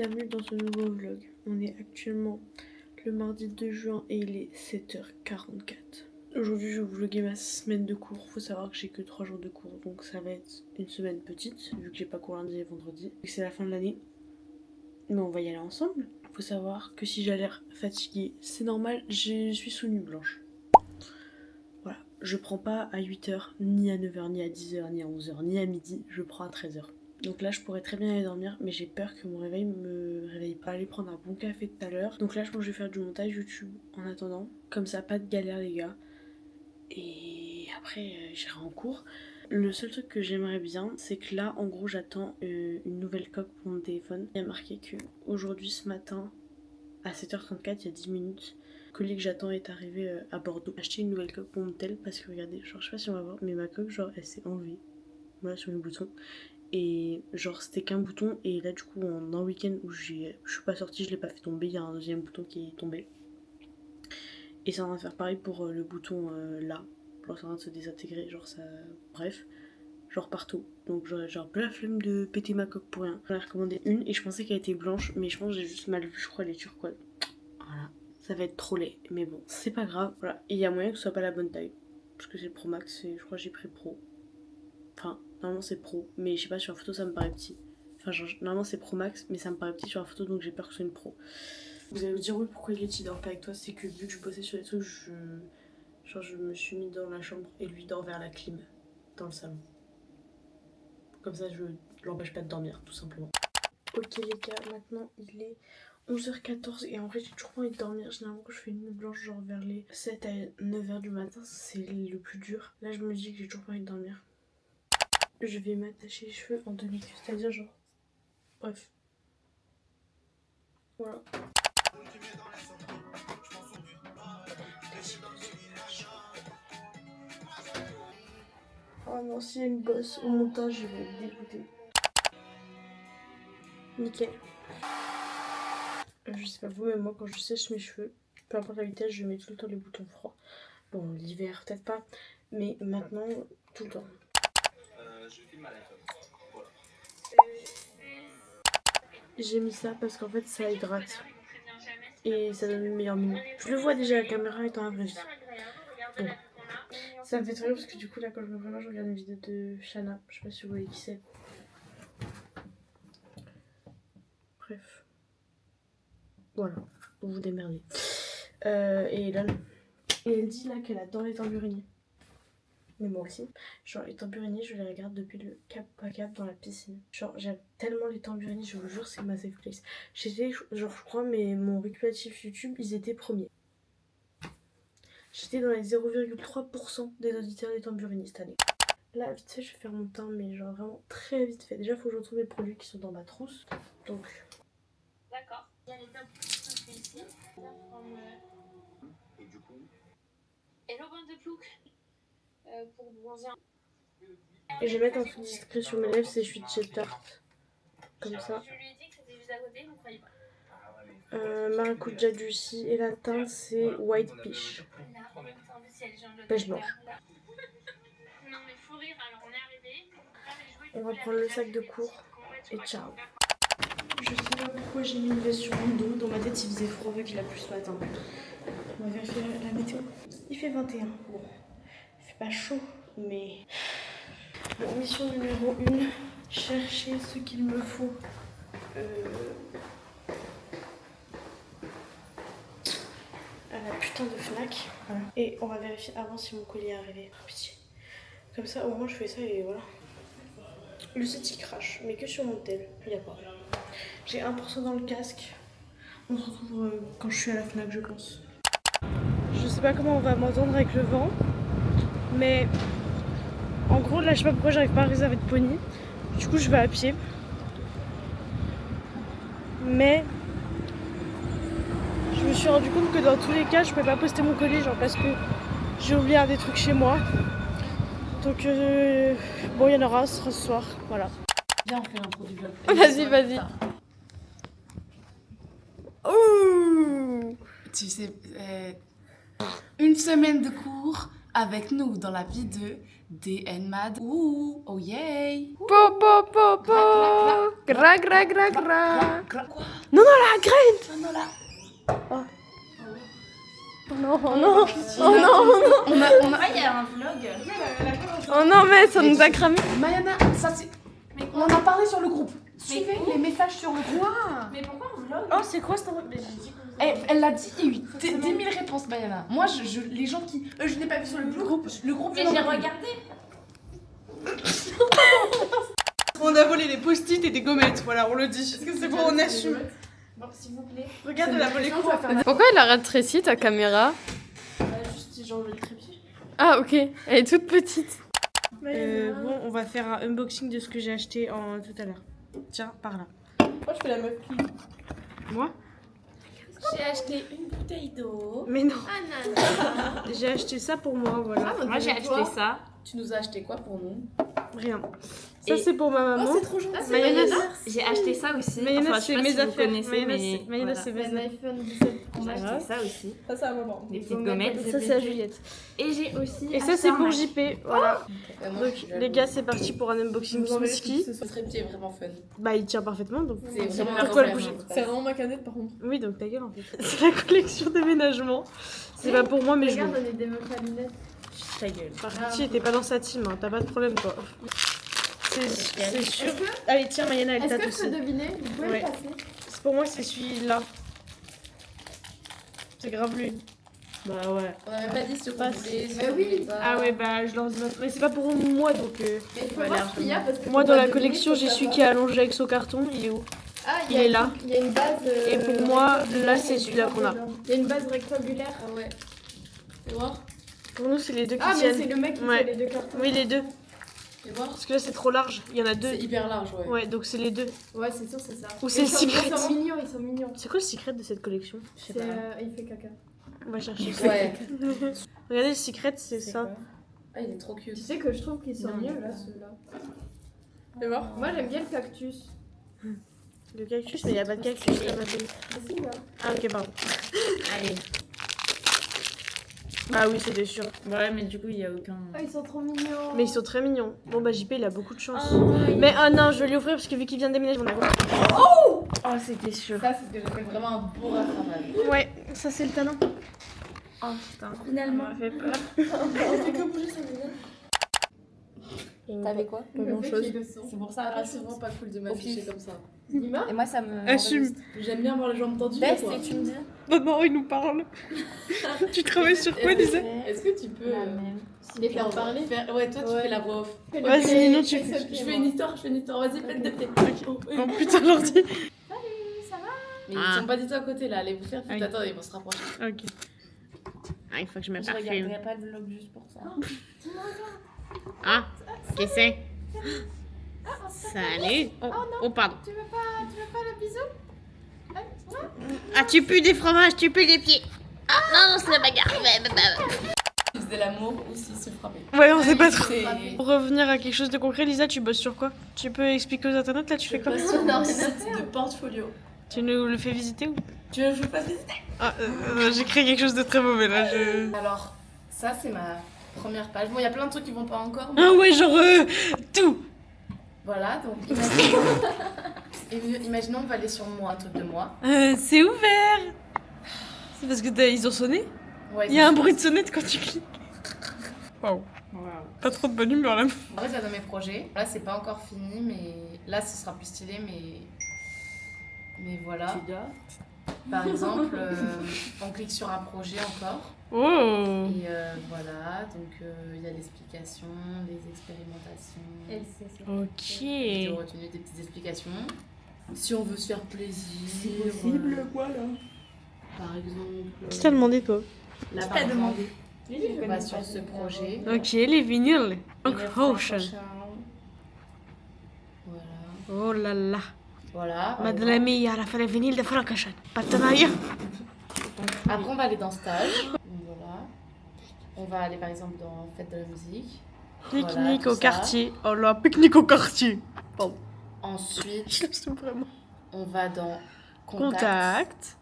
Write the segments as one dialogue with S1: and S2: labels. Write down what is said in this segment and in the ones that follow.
S1: bienvenue dans ce nouveau vlog. On est actuellement le mardi 2 juin et il est 7h44. Aujourd'hui je vais vous vlogger ma semaine de cours. Faut savoir que j'ai que 3 jours de cours, donc ça va être une semaine petite vu que j'ai pas cours lundi et vendredi. C'est la fin de l'année, mais on va y aller ensemble. Faut savoir que si j'ai l'air fatiguée, c'est normal, je suis sous nuit blanche. Voilà, je prends pas à 8h, ni à 9h, ni à 10h, ni à 11h, ni à midi, je prends à 13h. Donc là je pourrais très bien aller dormir, mais j'ai peur que mon réveil me réveille pas. Aller prendre un bon café tout à l'heure. Donc là je pense que je vais faire du montage YouTube en attendant. Comme ça, pas de galère les gars. Et après j'irai en cours. Le seul truc que j'aimerais bien, c'est que là en gros j'attends une nouvelle coque pour mon téléphone. Il y a marqué que aujourd'hui ce matin à 7h34, il y a 10 minutes, le colis que j'attends est arrivé à Bordeaux. J'ai acheté une nouvelle coque pour mon tel parce que regardez, genre je sais pas si on va voir, mais ma coque genre elle s'est enlevée. Voilà sur mes boutons. Et genre c'était qu'un bouton et là du coup en un week-end où je suis pas sortie, je l'ai pas fait tomber, il y a un deuxième bouton qui est tombé. Et ça va faire pareil pour le bouton là. Genre c'est en train de se désintégrer, genre ça... Bref. Genre partout. Donc genre plein la flemme de péter ma coque pour rien. J'en ai recommandé une et je pensais qu'elle était blanche, mais je pense que j'ai juste mal vu, je crois, les turquoise. Voilà. Ça va être trop laid, mais bon, c'est pas grave. Voilà. Et il y a moyen que ce soit pas la bonne taille. Parce que c'est le Pro Max et je crois que j'ai pris Pro. Enfin, normalement c'est Pro, mais je sais pas, sur la photo ça me paraît petit. Enfin, genre, normalement c'est Pro Max, mais ça me paraît petit sur la photo, donc j'ai peur que ce soit une Pro. Vous allez vous dire, oui, pourquoi il dort pas avec toi? C'est que vu que je bossais sur les trucs, je me suis mis dans la chambre et lui dort vers la clim, dans le salon. Comme ça, je l'empêche pas de dormir, tout simplement. Ok les gars, maintenant il est 11h14 et en vrai j'ai toujours pas envie de dormir. Généralement quand je fais une nuit blanche genre vers les 7 à 9h du matin, c'est le plus dur. Là je me dis que j'ai toujours pas envie de dormir. Je vais m'attacher les cheveux en demi-queue, c'est-à-dire genre... Bref. Voilà. Oh non, s'il y a une bosse au montage, je vais être dégoûtée. Nickel. Je sais pas vous, mais moi quand je sèche mes cheveux, peu importe la vitesse, je mets tout le temps les boutons froids. Bon, l'hiver peut-être pas, mais maintenant, tout le temps. Je filme à la voilà. J'ai mis ça parce qu'en fait ça hydrate et ça donne une meilleure mine. Je le vois déjà, la caméra est en vraie vie. Bon. Ça me fait trop rire parce que du coup là quand je me prépare, je regarde une vidéo de Shana, je sais pas si vous voyez qui c'est. Bref. Voilà, vous vous démerdez. Et là, et elle dit là qu'elle adore les tambouriniers. Mais moi aussi. Genre les tambouriniers, je les regarde depuis le cap à cap dans la piscine. Genre j'aime tellement les tambouriniers, je vous jure c'est ma safe place. J'étais, genre je crois, mais mon récupératif YouTube, ils étaient premiers. J'étais dans les 0,3% des auditeurs des tambouriniers cette année. Là vite fait je vais faire mon teint, mais genre vraiment très vite fait. Déjà faut que je retrouve mes produits qui sont dans ma trousse. Donc...
S2: D'accord. Il y a les top qui sont ici.
S3: Et du coup...
S2: Hello bande de ploucs. Pour bronzer.
S1: Et je vais mettre un truc discret sur mes lèvres, c'est je suis de chez Tarte. Comme ça.
S2: Je lui ai dit que c'était juste à côté, vous croyez pas.
S1: Maracuja Juicy et la teinte c'est White Peach. Pêche blanche.
S2: Non mais faut rire, alors on est arrivé.
S1: On va prendre le sac de cours et ciao. Je sais pas pourquoi j'ai mis une veste sur mon dos. Dans ma tête il faisait froid vu qu'il a plu ce matin. On va vérifier la météo. Il fait 21. Bon, il fait pas chaud, mais... Bon, mission numéro 1, chercher ce qu'il me faut. À la putain de Fnac. Voilà. Et on va vérifier avant si mon colis est arrivé. Oh, pitié. Comme ça, au moins je fais ça et voilà. Le site il crache, mais que sur mon tel. Il n'y a pas. J'ai 1% dans le casque. On se retrouve quand je suis à la Fnac, je pense. Je sais pas comment on va m'entendre avec le vent, mais en gros là je sais pas pourquoi j'arrive pas à réserver de pony. Du coup je vais à pied. Mais je me suis rendu compte que dans tous les cas je peux pas poster mon colis, genre parce que j'ai oublié un des trucs chez moi. Donc bon il y en aura, ce sera ce soir, voilà.
S4: Viens on fait l'intro du vlog.
S1: Vas-y. Ouh.
S4: Tu sais, une semaine de cours avec nous dans la vie de DNMAD. Ouh, oh yay.
S1: Po po po po. Gra gra gra gra.
S4: Quoi?
S1: Non, non, la graine.
S4: Non, non, là.
S1: Oh non, oh non, oh non, oh non.
S4: Il y a un vlog.
S1: Oh non, mais ça nous a cramé.
S4: Mayana, ça c'est. On en a parlé sur le groupe. Suivez les messages sur le groupe.
S2: Mais pourquoi on vlog?
S1: Oh, c'est quoi cette...
S4: Elle l'a dit, il y a eu 10 000 réponses, Mayana. Moi, les gens qui. Je n'ai pas vu sur le groupe. Le groupe.
S2: Mais j'ai regardé.
S1: On a volé des post-it et des gommettes, voilà, on le dit. Est-ce que c'est bon, on assume?
S4: Bon, s'il vous plaît.
S1: Regarde, elle a volé quoi?
S3: Pourquoi elle a rétréci ta caméra?
S1: Juste si j'ai enlevé le trépied.
S3: Ah ok, elle est toute petite.
S1: Bon, on va faire un unboxing de ce que j'ai acheté tout à l'heure. Tiens, par là.
S2: Moi je fais la meuf qui.
S1: Moi?
S4: J'ai acheté une bouteille d'eau.
S1: Mais non. J'ai acheté ça pour moi, voilà.
S3: Moi j'ai acheté ça.
S4: Tu nous as acheté quoi pour nous?
S1: Rien. Ça,
S3: Et-
S1: c'est pour ma maman.
S4: trop gentil.
S1: Mayonnaise.
S3: J'ai acheté ça aussi.
S1: Mayonnaise,
S3: Enfin, je sais
S1: c'est
S3: pas
S1: mes
S3: si vous
S1: affaires.
S3: connaissez,
S1: Mayonnaise,
S3: mais
S1: mayonnaise,
S3: voilà.
S1: c'est mes
S2: Un
S1: affaires.
S2: iPhone 17.
S3: J'ai acheté ça aussi.
S2: Ça c'est à maman.
S3: Des petites gommettes.
S1: Ça, c'est à Juliette.
S3: Et j'ai aussi.
S1: Et ça,
S3: acheté
S1: c'est
S3: un
S1: pour
S3: Mac.
S1: JP. Voilà. Donc, les gars, c'est parti pour un unboxing Smoothie.
S4: Ce trépied est vraiment fun.
S1: Bah, il tient parfaitement, donc.
S4: C'est vraiment
S1: Pourquoi le
S4: la
S1: bouger?
S2: C'est vraiment ma canette par contre.
S1: Oui, donc ta gueule en fait. C'est la collection déménagement. C'est pas pour moi, mais je
S2: Regarde,
S1: veux.
S2: on est des meufs à lunettes.
S1: Ta gueule. Par pitié, t'es pas dans sa team, hein. T'as pas de problème, toi. C'est sûr. Allez, tiens, Mayana, elle
S2: Est-ce
S1: tâte
S2: que je peux
S1: aussi.
S2: deviner? Vous pouvez
S1: Ouais.
S2: le passer?
S1: C'est pour moi, c'est celui-là. C'est grave lui. Bah ouais.
S4: On n'avait pas dit ce qu'on
S1: Passe.
S4: voulait. ce
S2: Bah
S4: qu'on
S2: oui.
S4: voulait pas.
S1: Ah ouais, bah je leur dis maintenant. Mais c'est pas pour moi, donc.
S2: Mais il faut voir ce qu'il y a parce que
S1: Moi,
S2: pour
S1: dans la
S2: deviner,
S1: collection,
S2: faut
S1: j'ai celui
S2: savoir.
S1: qui est allongé avec son carton. Il est où?
S2: Ah,
S1: il est là.
S2: Il y a une base.
S1: Et pour moi, là, c'est celui-là qu'on a.
S2: Il y a une base rectangulaire.
S4: Ah ouais. Fais voir.
S1: Pour nous, c'est les deux qui
S2: Ah, mais c'est
S1: tiennent.
S2: le mec qui
S1: Ouais.
S2: fait les deux cartons.
S1: Oui, les deux.
S4: Fais voir.
S1: Parce que là, c'est trop large. Il y en a deux.
S4: C'est hyper large, ouais.
S1: Ouais, donc c'est les deux.
S2: Ouais, c'est sûr, c'est ça.
S1: Ou c'est
S2: Ils
S1: le
S2: sont-
S1: secret.
S2: Ils sont mignons, ils sont mignons.
S1: C'est quoi le secret de cette collection? Je sais
S2: C'est,
S1: pas.
S2: il fait caca.
S1: On va chercher.
S4: Ouais.
S1: Regardez, le secret, c'est ça.
S4: quoi Ah, il est trop cute.
S2: Tu sais que je trouve qu'ils sont
S4: Non,
S2: mieux
S4: mais-
S2: là, ceux-là.
S1: Fais voir.
S2: Moi j'aime bien le cactus.
S1: Le cactus, mais il n'y a pas de cactus là, ma belle.
S2: Vas-y, là.
S1: Ah, ok, pardon.
S3: Allez.
S1: Ah oui, c'était sûr.
S3: Ouais, mais du coup, il y a aucun.
S2: Ah, ils sont trop mignons.
S1: Mais ils sont très mignons. Bon, bah, JP, il a beaucoup de chance.
S3: Oh,
S1: Mais oh non, je vais lui offrir parce que vu qu'il vient de déménager, on a.
S3: oh c'était sûr.
S4: Ça, c'est ce que j'ai fait vraiment un beau rattrapage.
S1: Ouais, ça, c'est le talent.
S3: Oh putain.
S4: Finalement.
S1: Ça m'a fait peur.
S2: On fait que bouger ça
S4: T'avais quoi
S1: Pas grand-chose.
S4: C'est pour ça, là, c'est vraiment pas cool de m'afficher comme ça.
S2: Dima
S3: Et moi, ça me.
S1: Assume.
S4: J'aime bien avoir les jambes tendues.
S3: Best,
S4: quoi.
S3: et tu me dis.
S1: Non, non, il nous parle. Tu travailles sur quoi, Lisa?
S4: Est-ce que tu peux.
S2: Les faire parler.
S4: Ouais, toi, tu
S2: Ouais.
S4: fais la voix off.
S1: Vas-y, sinon tu
S2: fais.
S4: Je fais une histoire, Vas-y, faites de
S1: Oh putain, l'ordi.
S4: Mais ils sont pas du tout à côté là, allez vous faire
S1: Ah oui.
S4: foutre. Attends, ils vont se rapprocher.
S1: Ok. Ah, il faut que je me
S3: Je
S1: parfume.
S3: regarderai pas le vlog juste pour ça.
S1: Ah, qu'est-ce que c'est? Salut. Oh, pardon.
S2: Tu veux pas le bisou?
S1: Ah, tu pues des fromages, tu pues les pieds. Ah, non, c'est la bagarre.
S4: Ils faisaient l'amour ou s'ils se frappaient.
S1: Ouais, on sait pas trop.
S4: C'est.
S1: Pour revenir à quelque chose de concret, Lisa, tu bosses sur quoi? Tu peux expliquer aux internautes là, tu fais quoi?
S4: Sur un site de portfolio.
S1: Tu nous le fais visiter ou?
S4: Tu veux que je vous fasse visiter?
S1: Ah, j'ai créé quelque chose de très mauvais là.
S4: Alors, ça c'est ma première page. Bon, il y a plein de trucs qui vont pas encore. Mais...
S1: Ah ouais, genre tout.
S4: Voilà, donc imaginons on va aller sur moi, un truc de moi.
S1: C'est ouvert. C'est parce que ils ont sonné?
S4: Ouais,
S1: Il y a un bruit de sonnette quand tu cliques. Waouh. Pas trop de bonne humeur là.
S4: En vrai, ça dans mes projets. Là, c'est pas encore fini, mais là, ce sera plus stylé, mais voilà. Par exemple, on clique sur un projet encore.
S1: Oh.
S4: Et voilà, donc il y a l'explication, les expérimentations,
S1: Ok.
S4: des retenues, des petites explications. Si on veut se faire plaisir.
S2: quoi là?
S4: Par exemple.
S1: Qui t'a demandé toi?
S4: Là, par exemple, on va sur ce projet.
S1: Ok, les vinyles.
S4: Et le
S1: Ocean.
S4: prochain. Voilà.
S1: Oh là là.
S4: Voilà. par
S1: Madame
S4: exemple.
S1: mia, la fait les vinyles de Frankenstein. Partenariat.
S4: Après, on va aller dans stage. Donc, voilà. On va aller par exemple dans Fête de la musique.
S1: Pique-nique
S4: Voilà, tout
S1: au
S4: ça.
S1: quartier. Oh là, pique-nique au quartier.
S4: Ensuite,
S1: Je le sens vraiment.
S4: on va dans Contact.
S1: Contact.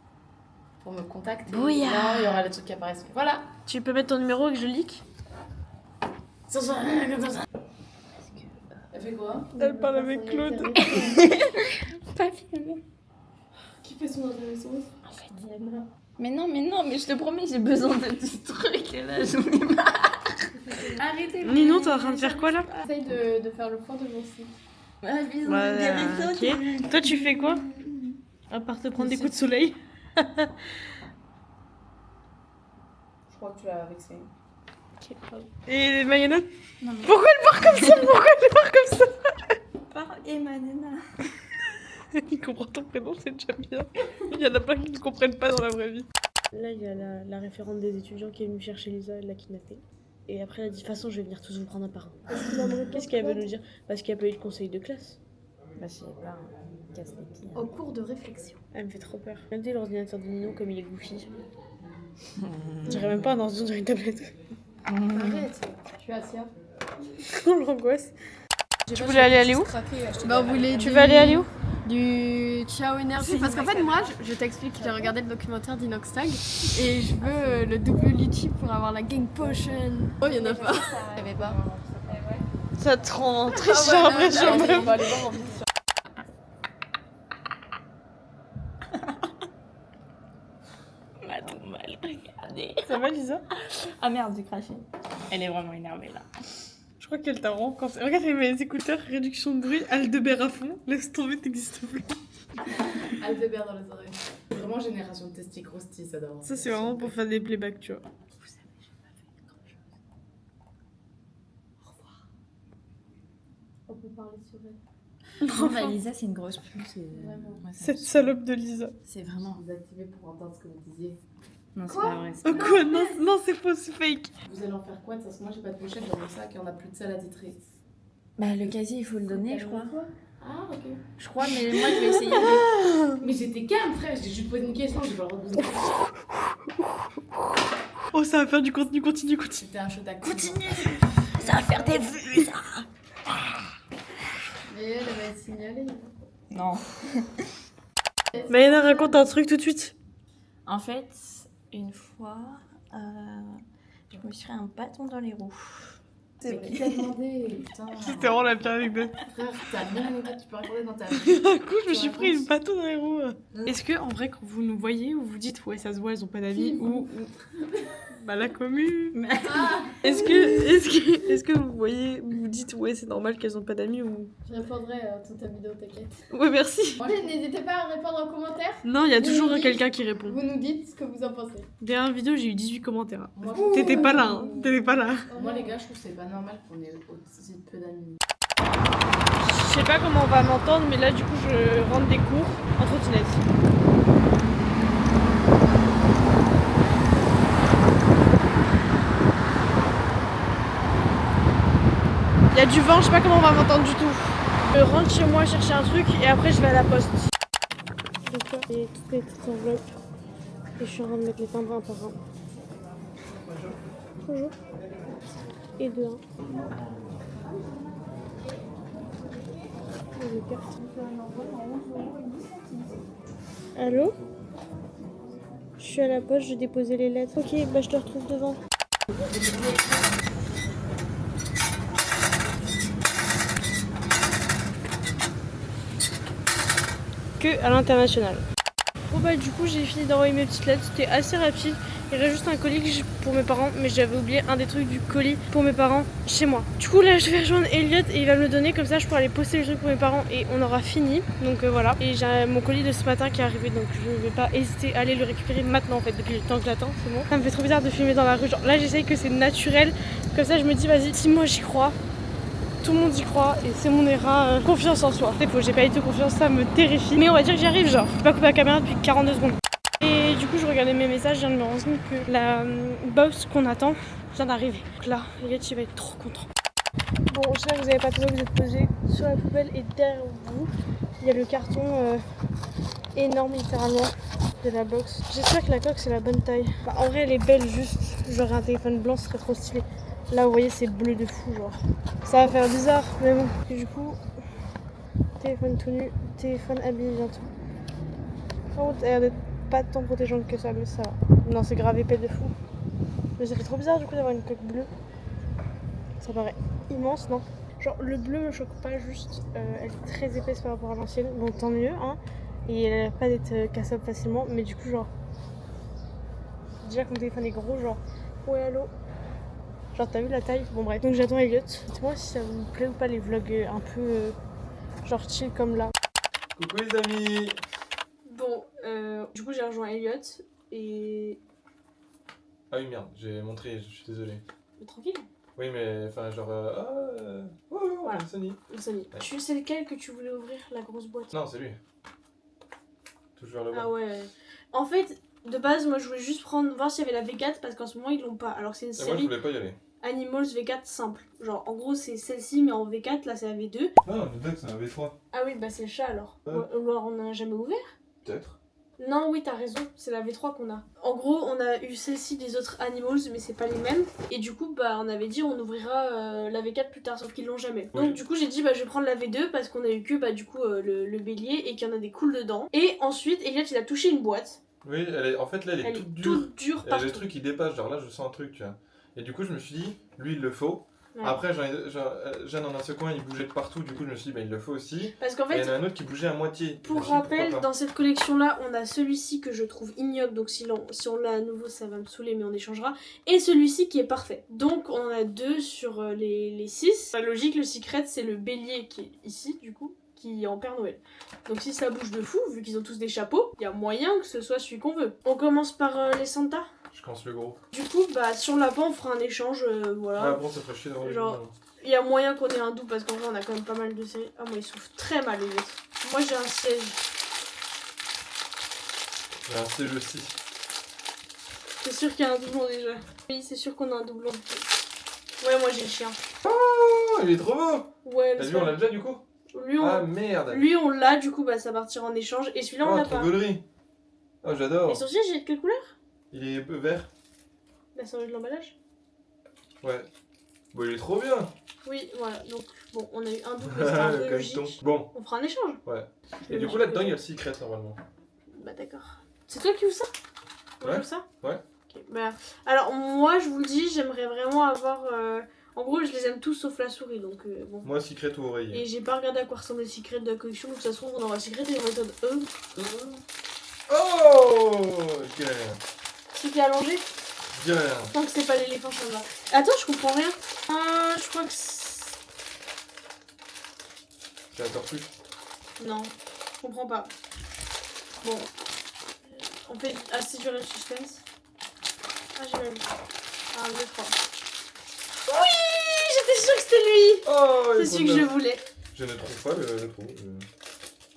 S4: Pour me contacter.
S1: Bouillard.
S4: Non, il y aura les trucs qui apparaissent. Voilà.
S1: Tu peux mettre ton numéro et que je leak?
S4: Elle fait quoi?
S1: Elle parle avec Claude.
S3: Pas filmé.
S2: Qui fait son adolescence?
S3: En fait, Diana. Mais non, mais je te promets, j'ai besoin de ce truc et là, j'en ai marre.
S2: Arrêtez.
S1: Ninon, t'es en train de faire quoi là?
S2: Essaye de faire le point de mon site.
S3: Ah, bisous,
S1: Voilà, ok. Toi, tu fais quoi? À part te prendre des coups de soleil?
S4: Je crois que tu l'as vexé.
S1: Et Mayana?
S3: Non, mais...
S1: Pourquoi elle part comme ça? Pourquoi elle part comme ça?
S3: Par Emmanuel.
S1: Il comprend ton prénom, c'est déjà bien. Il y en a plein qui ne comprennent pas dans la vraie vie. Là, il y a la référente des étudiants qui est venue chercher Lisa, elle l'a kidnappée. Et après, elle a dit, de toute façon, je vais venir tous vous prendre un par un. Qu'est-ce qu'elle veut nous dire? Parce qu'il n'y a pas eu de conseil de classe.
S3: Bah, je sais pas, casse les pieds.
S2: Au cours de réflexion.
S1: Elle me fait trop peur. Regardez l'ordinateur de Ninon comme il est goofy. Je dirais même pas un ordinateur, une tablette.
S2: Arrête. Je suis Asia.
S1: Oh l'angoisse. Tu voulais aller où?
S2: Bah, on voulait
S1: Tu veux aller où?
S2: du Ciao Energy parce qu'en fait moi je t'explique, j'ai regardé le documentaire d'Inoxtag et je veux le double litchi pour avoir la gang potion. Oh il y en a pas. Il y avait pas.
S1: Ça te rend triste, j'ai l'impression même.
S2: On va aller voir en vidéo.
S3: m'a trop mal regardé.
S1: Ça va Lisa?
S3: Ah merde, j'ai craché. Elle est vraiment énervée là.
S1: Je crois qu'elle t'a rend quand... Regarde mes écouteurs, réduction de bruit, Aldebert à fond, laisse tomber, t'existes plus.
S2: Albébert dans les oreilles.
S4: Vraiment génération de testicrosti, ça doit.
S1: Ça c'est vraiment pour faire des playbacks, tu vois.
S3: Vous savez, j'ai pas fait grand chose.
S2: Au revoir. On peut parler sur elle.
S3: Non, bah, Lisa, c'est une grosse pute.
S2: Vraiment.
S3: Ouais, ça-
S1: Cette salope de Lisa.
S3: C'est vraiment.
S4: Vous activez pour entendre ce que vous disiez.
S3: Non, c'est
S2: Quoi
S3: pas vrai. c'est
S1: Oh
S3: pas
S1: quoi? Non, non c'est faux, c'est fake.
S4: Vous allez en faire quoi? Parce que moi j'ai pas de pochette dans mon sac et on a plus de salle à titrer.
S3: Bah, le casier, il faut le donner, je crois.
S4: Ah ok.
S3: Je crois, mais moi, je vais essayer de.
S4: Mais j'étais calme frère, j'ai juste posé une question, j'ai pas le droit de poser une question.
S1: Oh ça va faire du contenu, continue.
S4: C'était un shot à
S3: Continue. Ça va faire des vues, ça.
S2: Mais elle va être signalée.
S3: Non.
S1: Mayana, raconte un truc tout de suite.
S3: En fait, une fois, je me suis fait un bâton dans les roues.
S4: Mais qui t'a demandé? Putain.
S1: C'était vraiment la pire anecdote.
S4: Frère, t'as le même anecdote, tu peux raconter dans ta vie.
S1: Un coup, je me suis pris une bateau dans les roues. Est-ce que, en vrai, quand vous nous voyez, ou vous dites, ouais, ça se voit, elles ont pas d'avis, ou... Bah, la commu.
S2: Ah,
S1: Est-ce que vous voyez, vous dites, ouais, c'est normal qu'elles ont pas d'amis, ou...
S2: je répondrai à toute ta vidéo, t'inquiète.
S1: Ouais, merci.
S2: N'hésitez pas à répondre en commentaire.
S1: Non, il y a toujours
S2: Vous nous
S1: quelqu'un qui répond.
S2: Vous nous dites ce que vous en pensez.
S1: Dernière vidéo, j'ai eu 18 commentaires.
S4: Moi,
S1: T'étais pas là, hein. T'étais pas là.
S4: Moi les gars, je trouve que c'est pas normal qu'on ait aussi peu d'amis.
S1: Je sais pas comment on va m'entendre, mais là, du coup, je rentre des cours en trottinette. Il y a du vent, je sais pas comment on va m'entendre du tout. Je rentre chez moi chercher un truc et après je vais à la poste. Donc là, j'ai toutes les petites enveloppes et je suis en train de mettre les timbres un par un. Bonjour. Et de 1. Allô? Je suis à la poste, j'ai déposé les lettres. Ok, bah je te retrouve devant. Que à l'international. Bon bah du coup j'ai fini d'envoyer mes petites lettres, c'était assez rapide. Il reste juste un colis pour mes parents, mais j'avais oublié un des trucs du colis pour mes parents chez moi. Du coup là je vais rejoindre Elliot et il va me le donner, comme ça je pourrai aller poster les trucs pour mes parents et on aura fini. Donc voilà. Et j'ai mon colis de ce matin qui est arrivé, donc je ne vais pas hésiter à aller le récupérer maintenant en fait, depuis le temps que j'attends, c'est bon. Ça me fait trop bizarre de filmer dans la rue, genre là j'essaye que c'est naturel, comme ça je me dis vas-y, si moi j'y crois, tout le monde y croit et c'est mon era, confiance en soi. C'est faux, j'ai pas eu de confiance, ça me terrifie. Mais on va dire que j'y arrive, genre. Je peux pas couper la caméra depuis 42 secondes. Et du coup, je regardais mes messages, je viens de me rendre compte que la box qu'on attend vient d'arriver. Donc là, Elliot, il va être trop content. Bon, j'espère que vous avez pas peur, vous êtes posé sur la poubelle et derrière vous, il y a le carton énorme littéralement de la box. J'espère que la coque c'est la bonne taille. Bah, en vrai, elle est belle, juste j'aurais un téléphone blanc, ce serait trop stylé. Là, vous voyez, c'est bleu de fou, genre. Ça va faire bizarre, mais bon. Et du coup, téléphone tout nu, téléphone habillé bientôt. Par contre, elle a l'air d'être pas tant protégeante que ça, mais ça va. Non, c'est grave épais de fou. Mais ça fait trop bizarre, du coup, d'avoir une coque bleue. Ça paraît immense, non? Genre, le bleu me choque pas, juste, elle est très épaisse par rapport à l'ancienne. Bon, tant mieux, hein. Et elle a l'air pas d'être cassable facilement, mais du coup, genre. Déjà, que mon téléphone est gros, genre. Ouais, allô? Genre, t'as vu la taille? Bon, bref. Donc, j'attends Elliot. Dites-moi si ça vous plaît ou pas les vlogs un peu. Genre chill comme là.
S5: Coucou les amis.
S1: Bon, du coup, j'ai rejoint Elliot. Et.
S5: Ah oui merde, j'ai montré, je suis désolé.
S1: Mais tranquille.
S5: Oui mais enfin genre
S1: Voilà.
S5: Sony.
S1: Sonny.
S5: Ouais.
S1: Tu sais lequel que tu voulais ouvrir, la grosse boîte?
S5: Non c'est lui. Toujours le bas.
S1: Ah ouais. En fait, de base, moi je voulais juste voir s'il y avait la V4 parce qu'en ce moment ils l'ont pas. Alors c'est une
S5: Et moi je
S1: série
S5: voulais pas y aller.
S1: Animals V4 simple. Genre en gros c'est celle-ci mais en V4, là c'est la V2.
S5: Non, le deck c'est un V3.
S1: Ah oui, bah c'est le chat alors.
S5: Ouais.
S1: Ou alors on n'a jamais ouvert?
S5: Peut-être.
S1: Non, oui, t'as raison, c'est la V3 qu'on a. En gros, on a eu celle-ci des autres Animals, mais c'est pas les mêmes. Et du coup, bah, on avait dit on ouvrira la V4 plus tard, sauf qu'ils l'ont jamais.
S5: Oui.
S1: Donc, du coup, j'ai dit bah, je vais prendre la V2 parce qu'on a eu que bah, du coup le bélier et qu'il y en a des cools dedans. Et ensuite, Elliot, il a touché une boîte.
S5: Oui, en fait là elle est
S1: Elle
S5: toute
S1: est
S5: dure.
S1: toute dure
S5: Elle a
S1: partout.
S5: des trucs qui dépassent, genre là je sens un truc tu vois. Et du coup je me suis dit, lui il le faut.
S1: Ouais.
S5: Après Jeanne en un second il bougeait de partout, du coup je me suis dit bah il le faut aussi.
S1: Parce qu'en
S5: Et il y
S1: fait,
S5: en a un autre qui bougeait à moitié. Je me
S1: pour
S5: suis dit,
S1: rappel,
S5: pourquoi pas.
S1: dans cette collection-là, on a celui-ci que je trouve ignoble, donc si on l'a à nouveau, ça va me saouler, mais on échangera. Et celui-ci qui est parfait. Donc on en a 2 sur les 6. La logique, le secret, c'est le bélier qui est ici, du coup, qui est en Père Noël. Donc si ça bouge de fou, vu qu'ils ont tous des chapeaux, il y a moyen que ce soit celui qu'on veut. On commence par les Santa.
S5: Je pense le gros.
S1: Du coup, bah sur le lapin, on fera un échange, voilà.
S5: Ah bon ça ferait chier d'avoir les
S1: Genre-
S5: doubles.
S1: Il y a moyen qu'on ait un double parce qu'en vrai on a quand même pas mal de séries. Ah moi ils souffrent très mal les autres. Moi j'ai un siège.
S5: Là c'est le 6.
S1: C'est sûr qu'il y a un doublon déjà. Oui c'est sûr qu'on a un doublon. Ouais moi j'ai le chien.
S5: Oh il est trop beau.
S1: Ouais
S5: T'as
S1: mais
S5: vu on l'a déjà du coup.
S1: lui,
S5: Ah merde.
S1: lui on l'a du coup bah ça partira en échange. Et celui-là on
S5: Oh
S1: l'a
S5: trop
S1: pas.
S5: gaulerie. Oh j'adore.
S1: Et son siège il est de quelle couleur?
S5: Il est vert.
S1: La série de l'emballage.
S5: Ouais. Bon il est trop bien.
S1: Oui voilà donc bon on a eu un double mais c'était un peu
S5: Comme
S1: logique.
S5: ton. Bon.
S1: On fera un échange.
S5: Ouais. Et du coup là-dedans il y a le secret normalement.
S1: Bah d'accord. C'est toi qui ouvres ça? On
S5: Ouais.
S1: ouvre ça?
S5: Ouais.
S1: Ok, bah, alors moi je vous le dis, j'aimerais vraiment avoir... En gros je les aime tous sauf la souris donc bon.
S5: Moi secret ou oreiller.
S1: Et j'ai pas regardé à quoi ressemble le secret de la collection, donc ça se trouve on aura secret et en méthode
S5: Oh je dirais rien.
S1: C'est qui est allongé?
S5: Je dirais rien.
S1: Tant que c'est pas l'éléphant ça me va. Attends je comprends rien. Je crois que
S5: C'est la tortue.
S1: non, je comprends pas. Bon. On fait assez durer le suspense. Ah j'ai même. 1, 2, 3. Oui, j'étais sûre que c'était lui.
S5: Oh il est
S1: C'est
S5: trop
S1: celui que
S5: bien.
S1: je voulais.
S5: Je ne trouve pas le trou.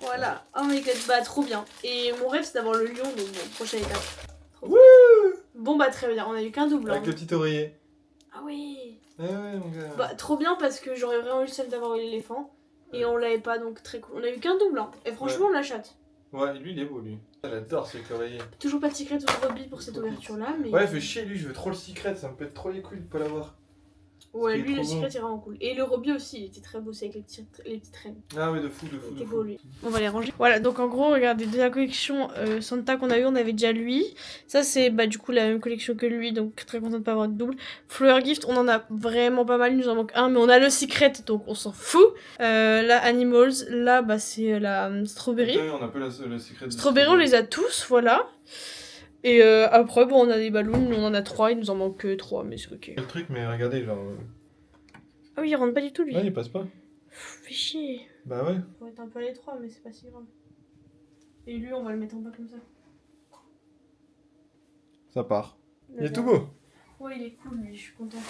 S1: Voilà, oh my god, bah trop bien. Et mon rêve c'est d'avoir le lion, donc bon, prochaine étape. Trop bien. Bon bah très bien, on a eu qu'un double.
S5: Avec
S1: hein.
S5: le petit oreiller.
S1: Ah oui.
S5: Eh ouais mon gars.
S1: Bah trop bien parce que j'aurais vraiment eu le seum d'avoir eu l'éléphant. Et on l'avait pas donc très cool. On a eu qu'un double hein. Et franchement on la chatte.
S5: Ouais lui il est beau lui. J'adore celui avec l'oreiller.
S1: Toujours pas de secret ou de Robbie pour cette ouverture là mais...
S5: Ouais fait chier lui, je veux trop le secret, ça me pète trop les couilles de pas l'avoir.
S1: Ouais,
S5: il est
S1: lui le
S5: trop
S1: secret
S5: beau.
S1: est vraiment cool. Et le Robbie aussi, il était très beau, c'est avec les petites reines.
S5: Ah ouais de fou, de fou,
S1: Il
S5: de
S1: était
S5: fou.
S1: beau lui. On va les ranger. Voilà, donc en gros, regardez, de la collection Santa qu'on a eu, on avait déjà lui. Ça c'est bah du coup la même collection que lui, donc très contente de pas avoir de double. Flower Gift, on en a vraiment pas mal, il nous en manque un, mais on a le secret, donc on s'en fout. Là, Animals, là bah c'est la Strawberry.
S5: Ouais, on a peu le secret de
S1: Strawberry, on les a tous, voilà. Et après, bon, on a des ballons, on en a 3, il nous en manque 3, mais c'est ok.
S5: Le truc mais regardez genre...
S1: Ah oui, il rentre pas du tout lui.
S5: Ouais il passe pas.
S1: Fais chier.
S5: Bah ouais.
S1: Faut être un peu à l'étroit, mais c'est pas si grave. Et lui, on va le mettre en bas comme ça.
S5: Ça part. Il est
S1: Là-bas.
S5: tout beau.
S1: Ouais, il est cool lui, je suis contente.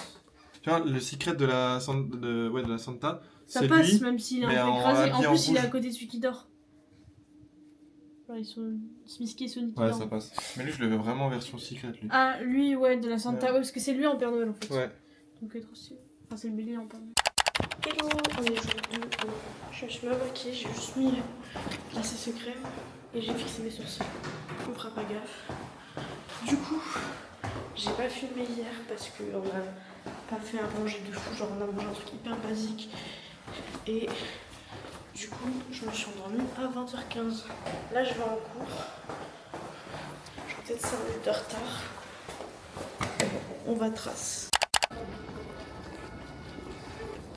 S5: Tu vois le secret de la Santa,
S1: Ça
S5: c'est
S1: passe
S5: lui.
S1: même s'il est
S5: mais
S1: un peu
S5: en
S1: écrasé. En
S5: habillé en
S1: plus, il est à
S5: rouge.
S1: côté de celui qui dort. Genre, ils sont Smisky et Sonic. qui
S5: Ouais
S1: dorment.
S5: ça passe. Mais lui je le veux vraiment en version secret lui.
S1: Ah, lui, ouais, de la Santa.
S5: Ouais.
S1: Ouais, parce que c'est lui en Père Noël en fait.
S5: Ouais.
S1: Donc, trop stylé. Enfin, c'est le bélier en Père Noël. Hello, on est jour 2. Je me suis même maquillée, j'ai juste mis la CC crème et j'ai fixé mes sourcils. On fera pas gaffe. Du coup, j'ai pas filmé hier parce qu'on a pas fait un manger de fou, genre on a mangé un truc hyper basique. Et du coup, je me suis endormie à 20h15. Là, je vais en cours. J'ai peut-être 5 minutes de retard. On va trace.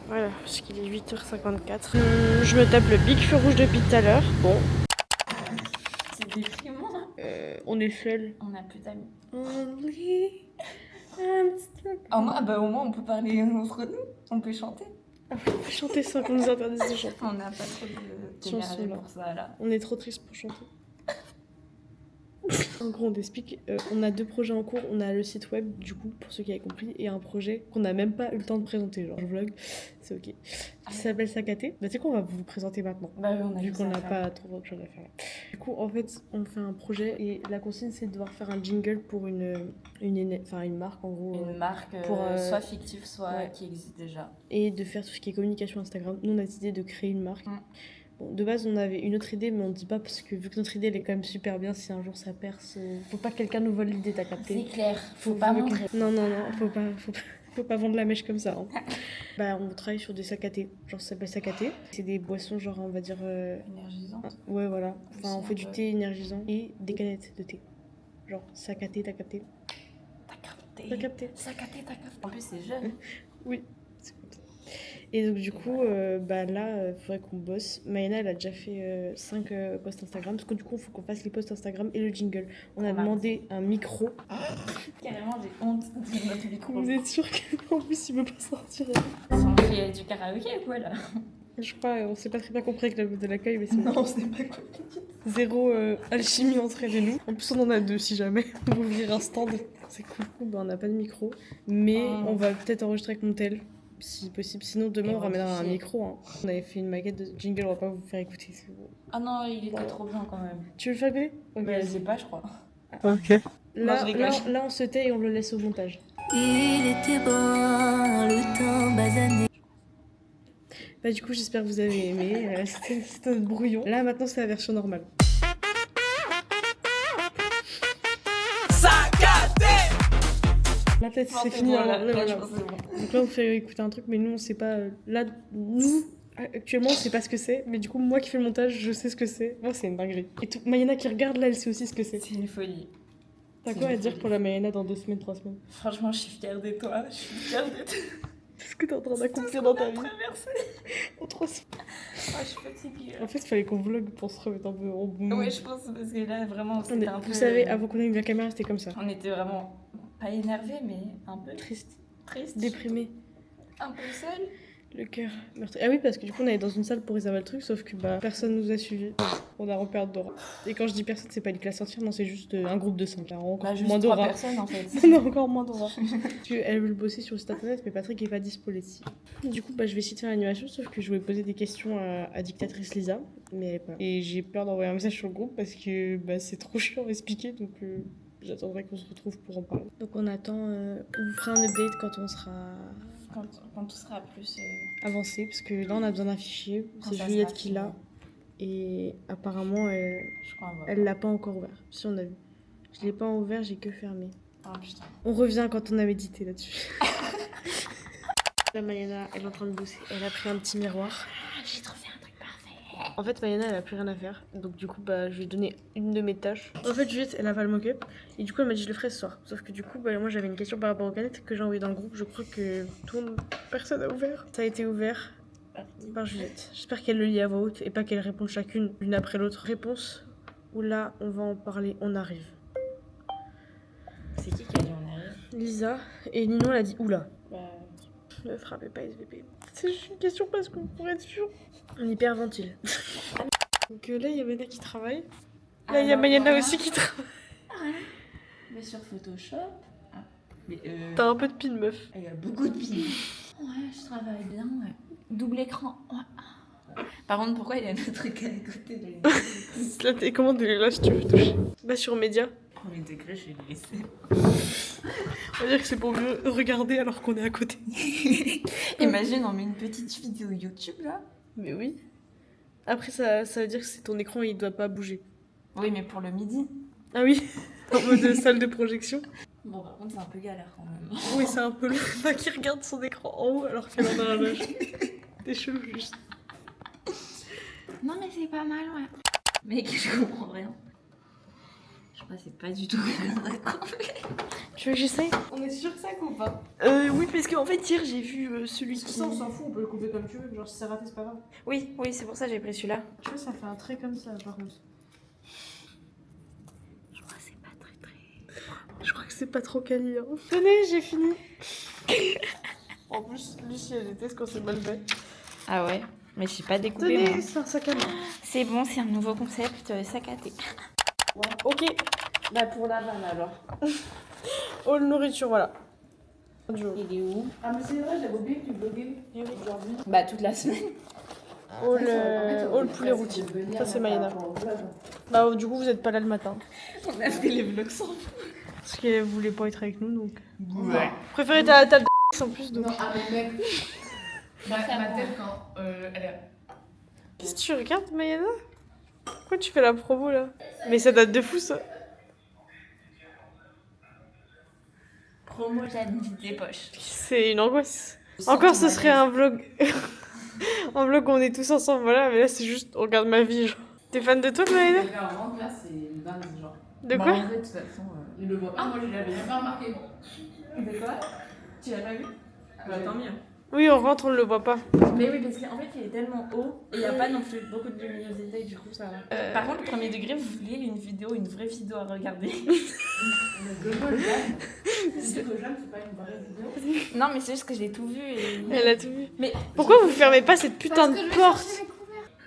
S1: Voilà, parce qu'il est 8h54. Je me tape le big feu rouge depuis tout à l'heure. Bon. on est seul.
S3: On n'a plus d'amis.
S1: Only I'm stuck.
S3: Au moins, on peut parler entre nous. On peut chanter.
S1: On peut chanter sans qu'on nous interdise de chanter.
S3: On n'a pas trop de
S1: Chansons,
S3: d'énergie
S1: là.
S3: pour ça, là.
S1: On est trop triste pour chanter. En gros, on t'explique, on a 2 projets en cours. On a le site web, du coup, pour ceux qui avaient compris, et un projet qu'on n'a même pas eu le temps de présenter. Genre, je vlog, c'est ok. Qui s'appelle Sakaté. Bah, tu sais quoi, on va vous le présenter maintenant.
S3: Bah oui, on a
S1: Vu
S3: que
S1: qu'on
S3: ça à
S1: n'a
S3: faire.
S1: pas trop de choses à faire. Du coup, en fait, on fait un projet et la consigne, c'est de devoir faire un jingle pour une marque, en gros.
S3: Une marque
S1: pour,
S3: soit fictive, soit
S1: ouais.
S3: qui existe déjà.
S1: Et de faire tout ce qui est communication Instagram. Nous, on a décidé de créer une marque. Bon, de base, on avait une autre idée, mais on ne dit pas parce que vu que notre idée, elle est quand même super bien, si un jour ça perce, faut pas que quelqu'un nous vole l'idée, t'as capté.
S3: C'est clair, faut pas mentir.
S1: Non, faut pas vendre la mèche comme ça. Hein. Bah, on travaille sur des sacs à thé. Genre, ça s'appelle sac à thé. C'est des boissons, genre, on va dire.
S3: Énergisante.
S1: Ouais, voilà. Enfin,
S3: Aussi
S1: on fait
S3: un
S1: du
S3: peu.
S1: thé énergisant et des canettes de thé. Genre, sac à thé, t'as capté.
S3: T'as capté.
S1: T'as capté.
S3: Sakaté, t'as capté. En plus, c'est jeune.
S1: Oui. C'est comme ça. Et donc, du coup, bah là, faudrait qu'on bosse. Mayana, elle a déjà fait 5 posts Instagram. Parce que du coup, il faut qu'on fasse les posts Instagram et le jingle. On a
S3: Remarque.
S1: demandé un micro.
S3: Carrément, j'ai honte de notre micro.
S1: Vous êtes sûr qu'en plus, il veut pas sortir?
S3: On fait du karaoké ou quoi là?
S1: Je crois, on s'est pas très bien compris avec la boîte de l'accueil, mais c'est
S3: Non, c'est pas compliqué.
S1: zéro alchimie entre elle et nous. En plus, on en a 2 si jamais. On va ouvrir un stand. C'est cool. Bah, on n'a pas de micro, mais
S3: Oh.
S1: on va peut-être enregistrer avec Montel, si possible. Sinon, demain,
S3: Et
S1: on ramènera un
S3: modifier.
S1: micro. Hein. On avait fait une maquette de jingle, on va pas vous faire écouter. C'est bon.
S3: Ah non, il était
S1: Voilà.
S3: trop bien quand même.
S1: Tu veux le faire écouter? Ok,
S3: Mais je
S1: vas-y.
S3: sais pas, je crois.
S1: Ok.
S3: Non,
S1: Là,
S3: je rigole.
S1: là, on se tait et on le laisse au montage.
S6: Il était bon le temps basané.
S1: Bah, du coup, j'espère que vous avez aimé. C'était notre brouillon. Là, maintenant, c'est la version normale. La tête, c'est fini.
S3: Voilà,
S1: hein.
S3: là,
S1: Voilà.
S3: je pense que c'est bon.
S1: Donc là, on fait écouter un truc, mais nous, on sait pas. Là, nous, actuellement, on sait pas ce que c'est. Mais du coup, moi qui fais le montage, je sais ce que c'est. Moi, c'est une dinguerie. Et tout, Mayana qui regarde, là, elle sait aussi ce que c'est.
S3: C'est une folie.
S1: T'as
S3: c'est
S1: quoi à
S3: une
S1: dire
S3: folie.
S1: pour la Mayana dans 2 semaines, 3 semaines?
S3: Franchement, je suis fière de toi. Je suis fière de toi.
S1: C'est ce que t'es en train d'accomplir dans ta vie
S3: Traversé.
S1: en 3 semaines.
S3: Oh, je suis fatiguée.
S1: En fait, il fallait qu'on vlog pour se remettre un peu en bon.
S3: Ouais, je pense parce que là, vraiment, c'était un peu.
S1: Vous savez, avant qu'on ait la caméra, c'était comme ça.
S3: On était vraiment pas énervés, mais un peu
S1: Triste,
S3: tristes.
S1: déprimé,
S3: Un peu seul.
S1: le cœur meurtri. Ah oui, parce que du coup, on allait dans une salle pour réserver le truc, sauf que bah, personne nous a suivis. On a repéré Dora. Et quand je dis personne, c'est pas les classes entières, non, c'est juste un groupe de 5. Là, encore
S3: Bah, juste
S1: moins
S3: 3
S1: Dora.
S3: personnes en fait.
S1: On a encore moins Dora. Parce qu'elle veut bosser sur le site internet, mais Patrick est pas dispo ici. Du coup, bah, je vais essayer de faire l'animation, sauf que je voulais poser des questions à Dictatrice Lisa, mais elle est pas là. Et j'ai peur d'envoyer un message sur le groupe parce que bah, c'est trop chiant à expliquer, donc j'attendrai qu'on se retrouve pour en parler. Donc on attend, on vous fera un update quand on sera
S3: Quand tout sera plus.
S1: avancé, parce que là on a besoin d'un fichier,
S3: Quand
S1: c'est
S3: ça
S1: Juliette
S3: sera
S1: qui l'a, et apparemment
S3: Je crois
S1: elle l'a pas encore ouvert, si on a vu. Je l'ai pas ouvert, j'ai que fermé.
S3: Oh putain.
S1: On revient quand on a médité là-dessus. La Mayana, elle est en train de bosser. Elle a pris un petit miroir.
S3: J'ai trouvé un truc parfait.
S1: En fait, Mayana, elle a plus rien à faire. Donc, du coup, bah, je lui ai donné une de mes tâches. En fait, Juliette, elle a pas le mock-up. Et du coup, elle m'a dit, je le ferai ce soir. Sauf que du coup, bah, moi, j'avais une question par rapport aux canettes que j'ai envoyée dans le groupe. Je crois que personne n'a ouvert. Ça a été ouvert par Juliette. J'espère qu'elle le lit à voix haute et pas qu'elle réponde chacune l'une après l'autre. Réponse. Oula, on va en parler, on arrive.
S3: C'est qui a dit on arrive?
S1: Lisa et Nino, elle a dit oula.
S3: Bah,
S1: Ne frappez pas SVP. C'est juste une question parce qu'on pourrait être sûr. On hyperventile. Donc là, il y a Mayana qui travaille. Là, il y a Mayana aussi qui travaille.
S3: mais sur Photoshop. Ah. Mais
S1: T'as un peu de pile, meuf.
S3: il y a beaucoup de pins. Ouais, je travaille bien, ouais. Double écran. Ouais. Par contre, pourquoi il y a un truc à côté de
S1: La télécommande, elle est là si tu veux toucher. Là, sur Média,
S3: Premier degré, je vais le laisser.
S1: on va dire que c'est pour mieux regarder alors qu'on est à côté.
S3: Imagine, on met une petite vidéo YouTube là.
S1: Mais oui. Après, ça veut dire que c'est ton écran et il doit pas bouger.
S3: Oui, mais pour le midi.
S1: Ah oui, en mode salle de projection.
S3: Bon, par contre, c'est un peu galère quand même.
S1: Oui, c'est un peu le gars qui regarde son écran en haut alors qu'elle en a un âge. T'es chelou, juste.
S3: Non, mais c'est pas mal, ouais. Mec, je comprends rien. Je crois que c'est pas du tout
S1: Tu veux que j'essaye?
S3: On est sûr que ça coupe, hein.
S1: Oui, parce qu'en fait, hier, j'ai vu celui qui...
S7: Ça, on s'en fout, on peut le couper comme tu veux. Genre, si c'est raté, c'est pas grave.
S3: Oui, c'est pour ça que j'ai pris celui-là.
S7: Tu vois, ça fait un trait comme ça, par contre.
S3: Je crois que c'est
S1: c'est pas trop quali. Hein. Tenez, j'ai fini. En plus, Lucie, elle déteste quand c'est mal fait.
S3: Ah ouais, mais je suis pas découpée. moi.
S1: Tenez, c'est un sac à main.
S3: C'est bon, c'est un nouveau concept, sac à thé.
S1: Ok.
S3: Bah pour la vanne alors.
S1: All nourriture, voilà.
S3: Il est où?
S7: Ah, mais c'est vrai, j'avais oublié que tu bloguais aujourd'hui.
S3: Bah toute la semaine.
S1: All poulet rôti. Ça, c'est Mayana. Bah, du coup, vous êtes pas là le matin.
S3: On a fait les vlogs sans.
S1: Parce qu'elle voulait pas être avec nous, donc.
S3: Ouais.
S1: Préférez être à la table de en plus, donc.
S4: Non, ah mais mec, ma tête quand elle est...
S1: Qu'est-ce que tu regardes, Mayana? Pourquoi tu fais la promo là? Mais ça date de fou ça.
S3: Promo Jeanne des poches.
S1: C'est une angoisse. Encore ce serait un vlog. Un vlog où on est tous ensemble, voilà, mais là c'est juste on regarde ma vie. Genre. T'es fan de toi, Mayana?
S4: Là, c'est une dingue, genre.
S1: De quoi?
S3: En fait, de toute façon.
S4: Il le voit pas, moi je l'avais même pas remarqué.
S3: De quoi? Tu l'as pas vu? Bah tant mieux.
S1: Oui, on rentre, on le voit pas.
S3: Mais oui, parce qu'en fait, il est tellement haut et il n'y a pas non plus beaucoup de luminosité, du coup, ça va. Par contre, le premier degré, vous vouliez une vraie vidéo à regarder.
S7: C'est que Jeanne, c'est pas une vraie vidéo.
S3: Non, mais c'est juste que j'ai tout vu et.
S1: Elle a tout vu.
S3: Mais
S1: Pourquoi vous fermez pas cette putain de porte?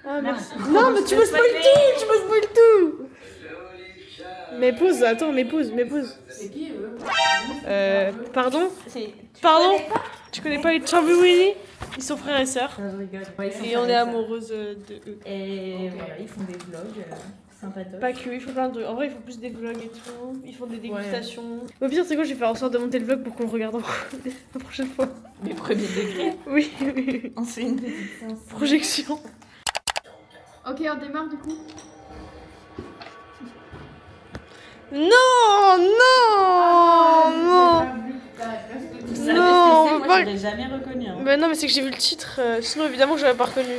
S1: Ah, merci. Non, mais tu me spoil tout! Tu me spoil tout! Mais pause, attends, mais pause.
S7: C'est qui eux?
S1: Pardon?
S3: C'est.
S1: Pardon? Tu connais pas les Chamberlain? Ils sont frères et sœurs.
S3: Je rigole.
S1: Et on est amoureuses de eux.
S3: Et voilà, ils font des vlogs sympatoches.
S1: Pas que, ils font plein de trucs. En vrai, ils font plus des vlogs et tout. Ils font des dégustations. Au pire, c'est quoi? Je vais faire en sorte de monter le vlog pour qu'on le regarde encore la prochaine fois.
S3: Mais premier degré.
S1: Oui.
S3: On se fait une petite séance.
S1: Projection.
S2: Ok, on démarre du coup.
S1: Non! Non,
S3: Moi,
S1: pas-
S3: je l'ai jamais reconnu. Hein.
S1: Bah non, mais c'est que j'ai vu le titre. Sinon, évidemment, je l'aurais pas reconnu.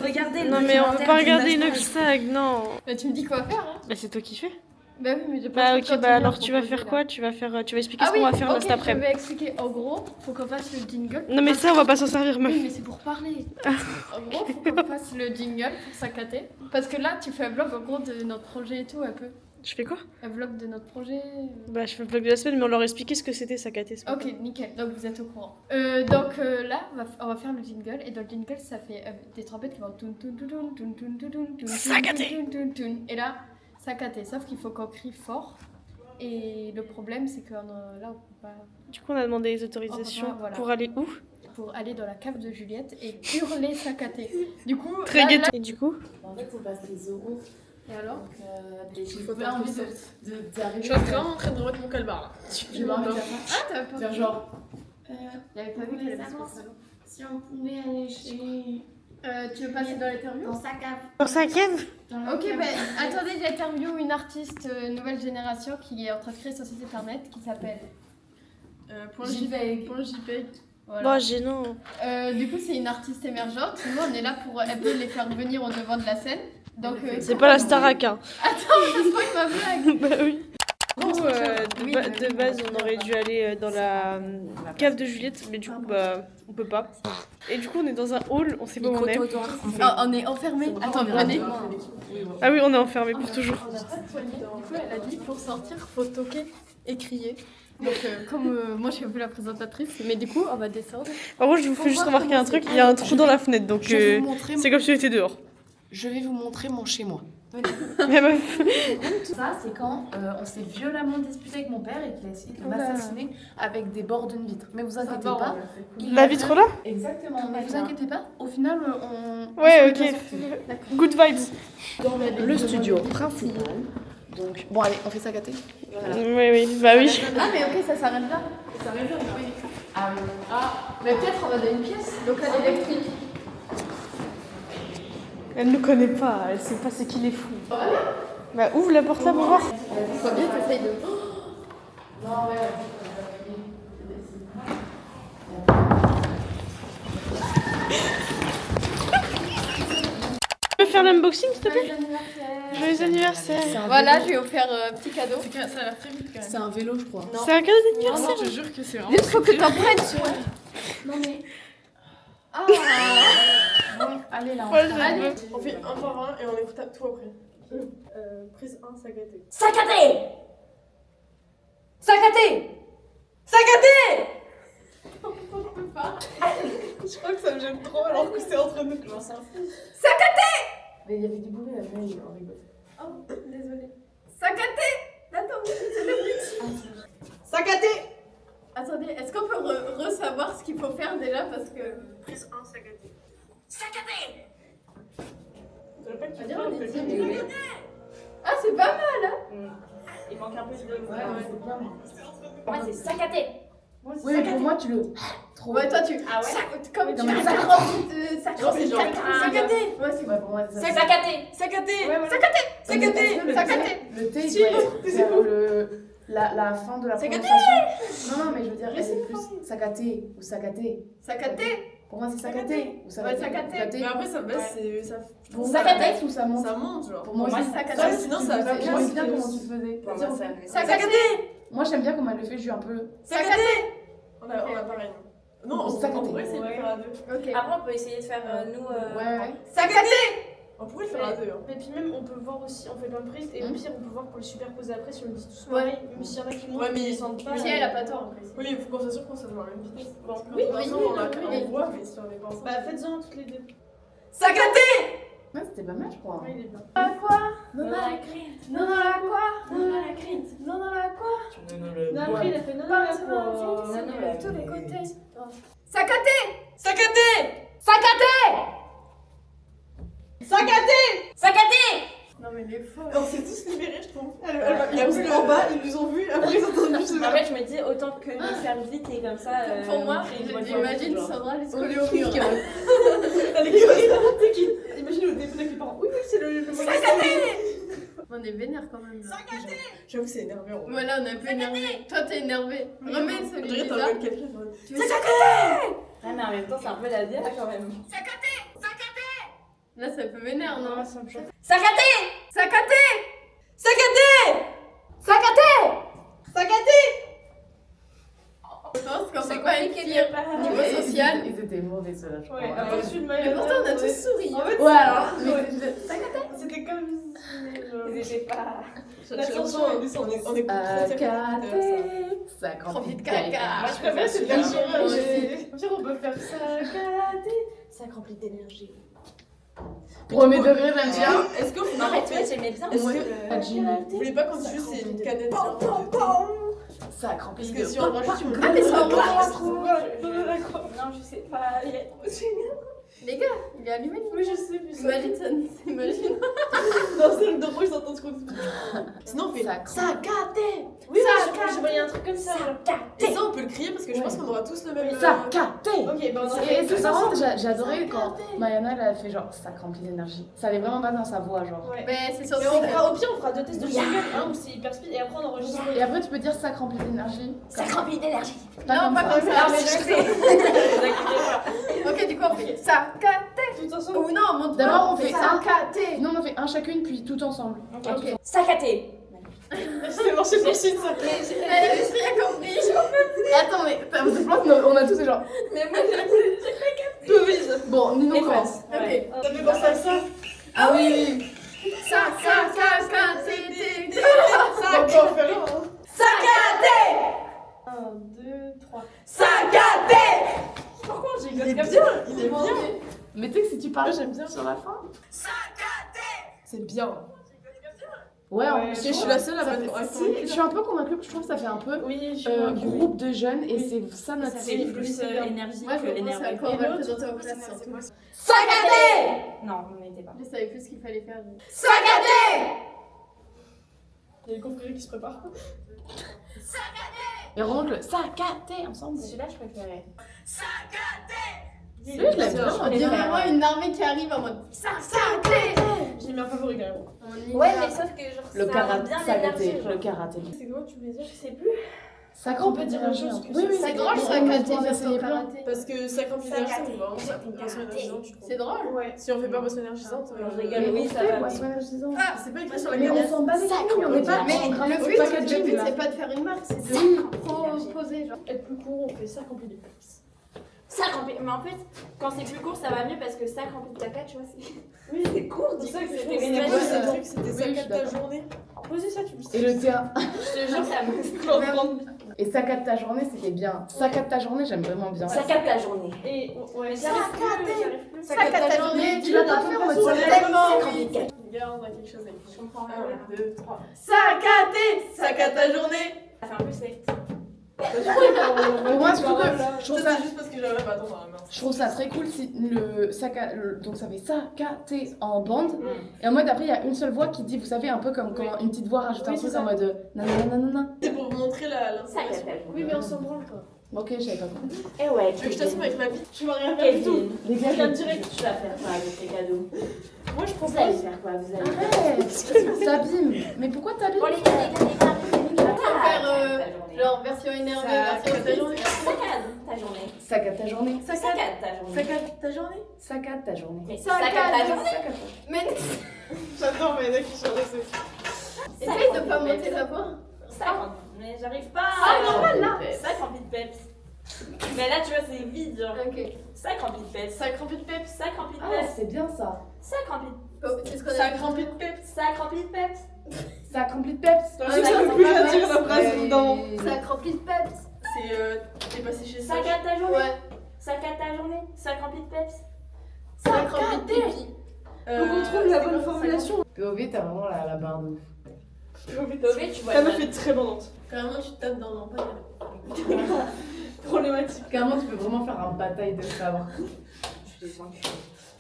S3: Regardez.
S1: Non, mais on peut pas regarder Inoxtag, non.
S2: Bah tu me dis quoi faire hein.
S1: Bah, c'est toi qui fais.
S2: Bah oui, mais j'ai pas
S1: Bah,
S2: trop
S1: ok,
S2: continué
S1: bah
S2: à
S1: alors tu vas
S2: proposer,
S1: faire
S2: là.
S1: quoi? Tu vas expliquer
S2: Ah
S1: ce
S2: oui,
S1: qu'on va faire
S2: ok,
S1: cet
S2: je
S1: après-midi.
S2: vais expliquer. En gros, faut qu'on fasse le jingle.
S1: Non, mais ça, on va pas s'en servir, meuf.
S2: Oui, mais c'est pour parler. En gros, faut qu'on fasse le jingle pour s'accater. Parce que là, tu fais un vlog en gros de notre projet et tout, un peu.
S1: Je fais quoi?
S2: Un vlog de notre projet.
S1: Bah, je fais le vlog de la semaine, mais on leur a expliqué ce que c'était Sakaté. ce matin.
S2: Ok, nickel. Donc vous êtes au courant. Là, on va faire le jingle. Et dans le jingle, ça fait des trompettes qui vont toun toun toun toun toun toun toun toun toun
S1: Sakaté.
S2: toun toun toun. Et là, Sakaté. Sauf qu'il faut qu'on crie fort. Et le problème, c'est que là, on peut pas.
S1: Du coup, on a demandé les autorisations
S2: Voilà.
S1: pour aller où?
S2: Pour aller dans la cave de Juliette et hurler Sakaté. Du coup,
S1: Très
S2: là,
S1: gâteau. Et du coup?
S7: En fait, on passe les euros.
S2: Et alors
S7: Donc, j'ai
S2: faut
S7: pas
S2: faire
S7: envie
S2: plus
S7: d'arriver.
S1: Je suis vraiment en train de remettre mon calbar là.
S7: J'ai pas envie de faire ça.
S2: Ah, t'as pas
S7: Dire genre.
S2: Il avait pas vu qu'elle avait ce pantalon.
S8: Si on pouvait aller chez...
S2: Tu veux passer dans l'interview
S8: dans sa cave.
S1: Dans sa cave?
S2: Ok, ben attendez, j'interview une artiste nouvelle génération qui est en train de créer son site internet qui s'appelle
S7: JPEG.
S2: .jpeg.
S1: Bon,
S2: Voilà.
S1: gênant.
S2: Du coup, c'est une artiste émergente. Nous, on est là pour un peu les faire venir au devant de la scène. Donc,
S1: C'est pas la Starac, hein.
S2: Attends, je spoil ma blague.
S1: Bah oui. Du coup,
S2: Oui,
S1: de base, on aurait dû aller dans la cave de Juliette, mais du coup, bah, on peut pas. Et du coup, on est dans un hall, on sait pas où on est.
S2: On est enfermé. Attends, venez.
S1: Ah oui, on est enfermé pour toujours.
S2: On n'a pas de poignée. Du coup, elle a dit pour sortir, faut toquer et crier. Donc, comme moi, je suis un peu la présentatrice, mais du coup, on va descendre.
S1: Par contre, je vous fais juste remarquer un truc, il y a un trou dans la fenêtre, donc
S7: Je vais vous montrer.
S1: c'est comme si on était dehors.
S7: Je vais vous montrer mon chez moi.
S1: Mais meuf.
S7: Ça, c'est quand on s'est violemment disputé avec mon père et qu'il a essayé de m'assassiner avec des bords d'une vitre. Mais vous inquiétez pas.
S1: La vitre là?
S7: Exactement. Mais vous inquiétez pas. Au final, on.
S1: Ouais,
S7: on s'en est
S1: ok.
S7: bien sortis.
S1: Good vibes.
S7: Le studio principal. Donc, bon, allez, on fait ça gâter.
S1: Oui, bah oui.
S2: Ah, mais ok, ça s'arrête là.
S7: Ça réserve, oui. Ah oui.
S2: Mais peut-être on va dans une pièce locale électrique.
S1: Elle nous connaît pas, elle sait pas c'est qui les fous. Bah ouvre la porte là pour voir.
S2: Faut bien que t'essayes de.
S7: Non, ouais.
S1: Tu peux faire l'unboxing s'il te plaît? Joyeux anniversaire.
S2: Voilà, je lui ai offert un petit cadeau.
S7: Ça a l'air très vite quand même. C'est un vélo, je crois.
S1: C'est un cadeau d'anniversaire.
S7: Je te jure que c'est vraiment.
S2: Il faut que t'en prennes sur.
S8: Non mais...
S2: Ah
S7: Bon, allez là.
S1: Folle,
S7: Allez.
S1: On fait un par un et on écoute tout après. Prise 1, sagaté.
S3: Sacaté. Sacaté. Sacaté.
S1: Je crois que ça me gêne trop alors que c'est entre nous.
S7: J'en s'en fout.
S3: Sacaté.
S7: Mais il y avait du bruit là-bas, il en rigole.
S2: Oh, désolée. Sacaté. Attends, c'est le but.
S1: Sagaté.
S2: Attendez, est-ce qu'on peut re-savoir ce qu'il faut faire déjà parce que...
S1: Prise 1, sagaté.
S3: Sacaté.
S2: Ah, c'est pas mal, hein.
S3: Il manque un peu de...
S7: Ouais, c'est bien.
S3: Moi, c'est sacaté.
S7: Oui, mais pour moi, tu le. Trop.
S2: Ouais, toi tu...
S3: Ah ouais.
S2: Comme
S7: Non,
S2: tu
S7: mais
S2: fais
S7: ça
S2: ça remplit de... Ça
S7: Non, c'est genre.
S2: Sacaté.
S7: Ouais, c'est ouais, pour moi. c'est ça.
S3: Sacaté. Sacaté.
S7: Ouais, voilà.
S2: Sacaté.
S7: Mais est-ce que le
S2: Sacaté.
S7: thé- Le thé, il doit être vers la fin de la prononciation. Non, mais je veux dire, elle est plus sacaté ou sacaté.
S2: Sacaté.
S7: Pour moi, c'est sacaté ou
S2: Ouais, sacaté.
S9: Mais après, ça baisse, c'est. Ça...
S7: Pour
S3: Ça
S7: moi, ça
S3: baisse.
S7: baisse ou ça monte.
S9: Ça monte, genre.
S7: Pour moi,
S3: Moi,
S7: c'est
S3: ça
S7: sacaté.
S9: casse. Sinon, ça va
S7: J'aime bien
S9: casse.
S7: comment tu le faisais.
S3: Pour moi, ça...
S2: Sacaté.
S7: Moi, j'aime bien comment elle le fait, je suis un peu.
S9: Sacaté. On a pareil. Non, on
S7: Sacaté.
S9: pourrait essayer de le faire à deux.
S2: Ok.
S3: Après, on peut essayer de faire nous...
S7: Ouais.
S2: Sacaté.
S9: On pourrait le faire à deux. Hein.
S1: Et puis même on peut voir aussi, on fait plein de prises et au pire on peut voir pour les superposer après si on dit tous
S2: Ouais.
S1: pareil, même s'il y en a qui montent
S9: Ouais, mais-
S1: qui descendent pas.
S2: Si elle a pas tort en plus.
S9: Oui, il faut qu'on s'assure qu'on s'assure à la même vitesse. Bon,
S2: Oui,
S9: de toute façon,
S2: oui,
S9: on la
S2: oui.
S9: on voit, mais si on est pas ensemble.
S1: Bah faites-en toutes les deux.
S9: Sacaté.
S7: Ouais, c'était pas mal, je crois.
S1: Ouais, il est bien.
S2: Non, dans la crainte. Non, dans la quoi. Non, dans la crainte. Non, dans la quoi.
S1: Non, après il a fait non, non, là, quoi.
S2: De tous les côtés. Sacaté.
S9: Sacaté.
S3: Sacaté.
S9: Sacaté.
S3: Sacaté.
S2: Non, mais les faux.
S9: On s'est tous libérés, je trouve. Il y a plus en bas, ils nous ont vus, après ils ont entendu ce
S3: En fait, je me dis autant que le faire vite et comme ça...
S2: Pour moi, j'imagine
S3: ça.
S2: Sandra les scoler au mur.
S9: Elle est curieuse. Imagine au début qui parle. Oui, oui, c'est le
S2: On est vénère quand même. Là.
S9: J'avoue, c'est énervé.
S2: Voilà, on est un peu énervé. Toi, t'es énervé. Remets
S9: On
S2: celui
S9: dirait que
S2: là.
S9: t'engueules quelqu'un.
S2: Tu veux
S3: Ouais, mais en même temps, c'est un peu la bière quand même.
S2: Là, ça peut vénère, non
S3: Sacaté.
S2: Sacaté.
S9: Sacaté.
S3: Sacaté.
S2: Je pense qu'on peut pas être pire. Niveau
S7: Ouais,
S2: social.
S7: Ils étaient mauvais, ceux-là, je crois.
S1: Ouais,
S7: Ouais.
S1: à part celui de
S2: Mais
S1: Maya.
S2: pourtant, on a tous souri.
S1: En fait,
S7: Ouais, alors.
S1: c'était comme.
S3: Ils étaient pas...
S9: La chanson, on est trop
S7: Sacaté. Ça
S2: Rempli de caca.
S1: Moi je préfère cette
S2: Moi
S1: version.
S2: aussi.
S1: Au pire on peut faire sagaté. Ça remplit d'énergie.
S7: Premier degré, j'aime bien.
S9: Est-ce qu'au final,
S3: En fait, j'aimais bien.
S9: est-ce
S3: moi,
S9: que
S7: Pas de Jimmy.
S9: vous voulez pas qu'on dise juste c'est une canette genre
S7: Ça a crampé.
S9: Parce que si on rajoute une
S2: Ah, mais ça en
S9: glace,
S3: Non, je sais pas. Il est trop génial.
S2: Les gars, il est allumé.
S1: Oui je sais, mais ça.
S2: Imagine ça. Imagine.
S9: dans celle de ils entendent ce qu'on dit. Sinon, on fait
S7: Ça
S9: Sacaté.
S1: Oui, je voyais un truc comme ça.
S9: Et ça, on peut le crier parce que je pense qu'on aura tous le même.
S7: Sacaté.
S1: Ok, bah on en
S7: Et
S1: fait
S7: tout
S1: tous
S7: ça,
S1: ensemble.
S7: j'ai adoré quand Mariana elle a fait genre ça remplit d'énergie. Ça allait vraiment pas dans sa voix, genre.
S1: Ouais.
S2: Mais c'est surtout
S1: Mais on
S2: que-
S1: fera, au pire, on fera deux tests de jingle, un où c'est hyper speed et après on enregistre.
S7: Et après, tu peux dire ça remplit d'énergie.
S3: Ça remplit d'énergie.
S2: Non, pas comme ça.
S3: Ah, mais je sais.
S2: Ok, du coup, on fait sacaté.
S1: Tout ensemble.
S2: Ou non, on monte
S7: D'abord,
S2: pas,
S7: on fait
S2: sacaté.
S7: Non, on en fait un chacune, puis tout ensemble.
S2: Ok.
S3: Sacaté.
S1: C'est marché pour suite ça.
S2: Elle a rien compris.
S7: Attends, mais on a tous ces genre.
S3: Mais moi, j'ai...
S7: Bon, Nino
S3: Efface.
S7: commence.
S2: Ok.
S1: T'as fait penser à ça?
S7: Ah oui.
S2: Sacaté.
S1: On peut en faire un.
S3: Sacaté.
S1: 1, 2, 3.
S3: Sacaté.
S1: Pourquoi j'ai
S9: Il est bien, il est bien.
S7: Mais tu sais que si tu parles, j'aime bien sur la fin.
S9: C'est bien.
S7: Ouais,
S1: Ouais,
S7: je
S9: Je suis la seule à pas
S7: je suis un peu convaincue, je trouve que ça fait un peu
S1: Oui, je suis
S7: groupe de jeunes et c'est ça notre
S3: C'est
S7: style.
S3: plus énergie
S2: Moi, je
S3: que
S2: me pense à
S3: énervé.
S2: quoi on va le présenter en classe surtout.
S3: Sacaté. Non, on n'était pas.
S2: Je savais plus ce qu'il fallait faire.
S3: Sacaté.
S1: Il y a une confrérie qui se prépare.
S7: Et on rentre le sacaté ensemble.
S3: Celui-là, je préférais.
S7: Celui-là, je l'aime bien.
S2: On dirait vraiment une armée qui arrive en mode sacaté.
S1: J'ai mis un favori quand même.
S2: On y
S3: Ouais,
S2: va.
S3: mais sauf que genre
S7: Le
S3: ça a
S7: karaté,
S3: bien
S7: sacaté,
S3: l'énergie.
S7: le karaté.
S1: C'est quoi tu voulais dire? Je sais plus.
S7: Ça
S1: On peut dire autre chose que
S7: Oui, oui,
S2: C'est drôle
S7: on
S2: sacaté
S7: va
S2: faire
S7: essayer
S2: ton
S7: plein.
S2: karaté.
S9: Parce que 50 d'énergie,
S3: Sacaté.
S9: c'est vraiment ça, une boisson énergisante, je trouve.
S2: C'est drôle.
S1: Ouais.
S9: Si on fait pas boisson énergisante,
S3: Non, je
S7: Mais
S3: rigole, oui,
S7: on
S3: ça
S7: fait
S3: va.
S7: boisson énergisante.
S9: c'est pas écrit sur la
S7: Mais on
S9: canette.
S7: s'en bat les couilles, on n'est pas.
S2: Mais
S7: on
S2: le
S7: packaging,
S2: but,
S7: là.
S2: c'est pas de faire une marque, c'est
S7: Si.
S2: de proposer. Genre.
S1: Être plus court, on fait ça rempli de plus.
S10: Sac rempli. Mais en fait, quand c'est plus court, ça va mieux parce que sac rempli de caca, tu vois, c'est.
S9: Oui, c'est court, dis ça que
S10: c'était
S9: c'était
S10: une
S9: quoi
S10: image,
S9: ce truc, c'était
S2: oui,
S9: sac
S2: je
S9: à
S2: suis
S9: ta
S2: d'accord.
S9: journée. Posez ça, tu me sais.
S11: Et le tien.
S10: Je te jure, ça me.
S11: Et saccade ta journée, c'était bien. Saccade ta journée, j'aime vraiment bien.
S10: Sac à ta journée.
S9: Et ouais,
S10: Mais
S9: ça
S10: j'arrive plus.
S9: sac à ta journée,
S11: tu l'as pas fait en mode
S9: Ouais,
S11: sac
S9: tellement,
S10: Sac rempli de caca.
S9: Les gars, on a quelque chose à écrire.
S10: Je comprends
S9: 1, 2, 3. Sac à ta journée.
S10: Ça fait un peu sec.
S11: Pour moi, surtout que je trouve ça,
S9: C'est juste parce que j'avais pas attendre dans la main.
S11: je trouve ça très cool si le donc ça fait saccadé en bande. Et en mode après, il y a une seule voix qui dit, vous savez, un peu comme quand une petite voix rajoute un
S9: Oui,
S11: truc
S9: c'est
S11: en mode nanana.
S9: C'est pour vous montrer
S10: Sac à
S9: l'information.
S10: ta journée.
S9: Oui, mais on s'en branle pas.
S11: Ok, je savais pas compris.
S10: Eh ouais,
S9: Tu veux que je t'assume avec ma vie? Je vais rien faire du tout.
S10: Kevin.
S11: Les gars,
S9: Regarde direct.
S10: Tu vas faire quoi avec tes cadeaux?
S9: Moi, je
S10: Vous
S9: propose.
S10: allez faire quoi? Vous allez faire
S11: Arrête, t'abîmes. Mais pourquoi t'abîmes?
S10: Bon, les gars,
S2: On peut faire genre version énervée, version
S9: ta journée.
S10: Saccade ta journée.
S11: Saccade ta journée.
S10: Saccade ta journée.
S9: Sac à ta journée.
S11: Saccade ta journée.
S10: Mais saccade ta journée.
S2: Mais
S9: J'adore, mais il y en a qui sont restés.
S2: essaye de pas monter la voix.
S10: Sac rempli. Mais j'arrive pas.
S2: Ah, normal, là.
S10: Sac rempli de peps. Mais là, tu vois, c'est vide, genre.
S2: Ok.
S10: Sac rempli de peps.
S9: Sac rempli de peps.
S10: Sac rempli de
S11: Ah,
S10: peps.
S11: c'est bien ça.
S10: Sac rempli de
S2: Oh, c'est ce qu'on a
S9: Sac
S2: dit.
S9: rempli de peps.
S10: Sac rempli de peps.
S11: Sac rempli de peps.
S9: Je sais que ça me plus à dire la phrase évidemment.
S2: Sac rempli de peps.
S9: C'est t'es passé chez
S10: Sac
S9: Sage.
S10: à ta journée.
S2: Ouais.
S10: Sac à ta journée. Sac rempli de peps.
S2: Sac rempli de pipi.
S9: Faut qu'on trouve la bonne formulation.
S11: POV, t'as vraiment la barre de ouf.
S10: Oui, tu vois.
S9: Ça me fait très bandante.
S2: Carrément, tu tapes dans l'empire.
S9: Problématique.
S11: Carrément, tu peux vraiment faire une bataille de sabre.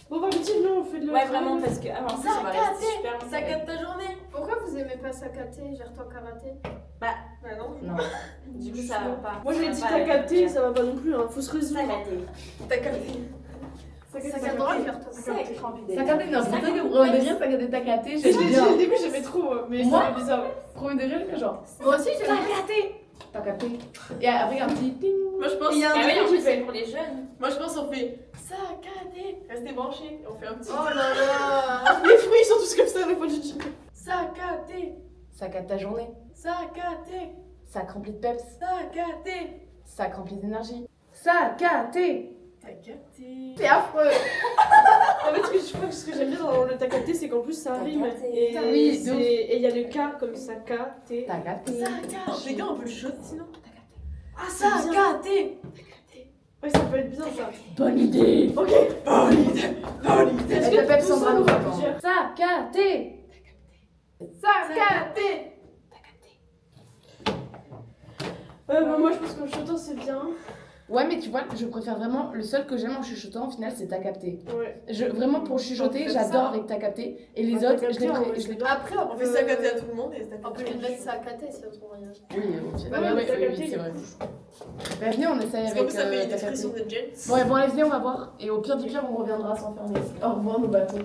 S9: Bon, bah, petit, non, on fait de la.
S10: Ouais, vraiment, parce que avant ça, ça va rester super longtemps.
S9: Sac à ta journée.
S2: Pourquoi vous aimez pas sakaté, gère-toi karaté?
S9: Bah non.
S11: Non.
S10: Du coup, ça va pas.
S9: Moi, j'ai
S10: Ça
S9: dit
S10: va
S9: t'as
S10: pas
S9: capté,
S10: avec-
S9: ça va pas non plus, hein. Faut se résumer.
S10: Sakaté.
S9: T'as capté.
S2: Sac droit, gère-toi.
S10: Sac rempli de
S11: Saccadé, non, c'est
S10: Sac
S11: vrai que
S10: rempli
S11: premier
S10: de
S11: degré,
S10: peps.
S11: saccadé ta caté,
S9: Au
S11: j'aime bien.
S9: début, j'aimais trop, mais
S11: Moi
S9: c'était bizarre.
S11: Premier degré, mais genre,
S2: Moi aussi, j'aime bien.
S11: t'as capté. Et après, un petit ting.
S9: Moi, je pense.
S10: Ah
S9: Il y a un
S10: oui, en
S9: truc
S10: plus,
S9: qui
S10: c'est
S9: fait.
S10: pour les jeunes.
S9: Moi, je pense on fait saccadé. Restez branchés. On fait un petit.
S2: Oh là là.
S9: Les fruits ils sont tous comme ça à la fin du jingle. Saccadé.
S11: Saccade ta journée.
S9: Saccadé.
S11: Sac rempli de peps.
S9: Saccadé.
S11: Sac rempli d'énergie. Saccadé.
S9: T'as capté.
S2: C'est affreux.
S9: En fait, je crois que ce que j'aime bien dans le t'as capté, c'est qu'en plus ça
S10: T'as
S9: rime.
S10: capté.
S9: Et
S11: Oui, de ouf.
S9: et il y a le K comme ça, K, T.
S11: T'as capté.
S9: Les gars, on peut le chuchoter sinon. Ah,
S11: c'est bien.
S9: saccadé. Ouais, ça peut être bien ça.
S11: Bonne idée.
S9: Ok. Bonne idée. Bonne idée.
S11: Elle t'appelle
S9: tout ça,
S11: Sandra
S9: on
S11: nous
S9: va
S11: attend.
S9: plusieurs.
S11: Saccadé.
S9: Saccadé. Bah, moi je pense qu'en chuchotant c'est bien.
S11: Ouais, mais tu vois, je préfère vraiment, le seul que j'aime en chuchotant, au final, c'est t'as capté.
S9: Ouais.
S11: Vraiment, pour chuchoter,
S9: On peut faire
S11: j'adore
S9: ça.
S11: avec t'as capté. Et les
S9: Ouais,
S11: autres,
S9: T'as
S11: je les
S9: capté,
S11: pré- je les
S2: Après,
S9: On fait saccadé à tout le monde et
S2: On peut lui mettre sakaté si on trouve rien.
S11: Oui, ok.
S9: Ouais,
S11: Ouais,
S9: t'as
S11: oui,
S9: capté.
S11: c'est vrai. Bah, venez, on essaye
S9: Parce qu'en
S11: avec
S9: plus ça fait une
S11: t'as capté.
S9: expression de gel.
S11: Bon, et bon, allez, venez, on va voir. Et au pire du pire, on reviendra s'enfermer. Au revoir, nos bateaux.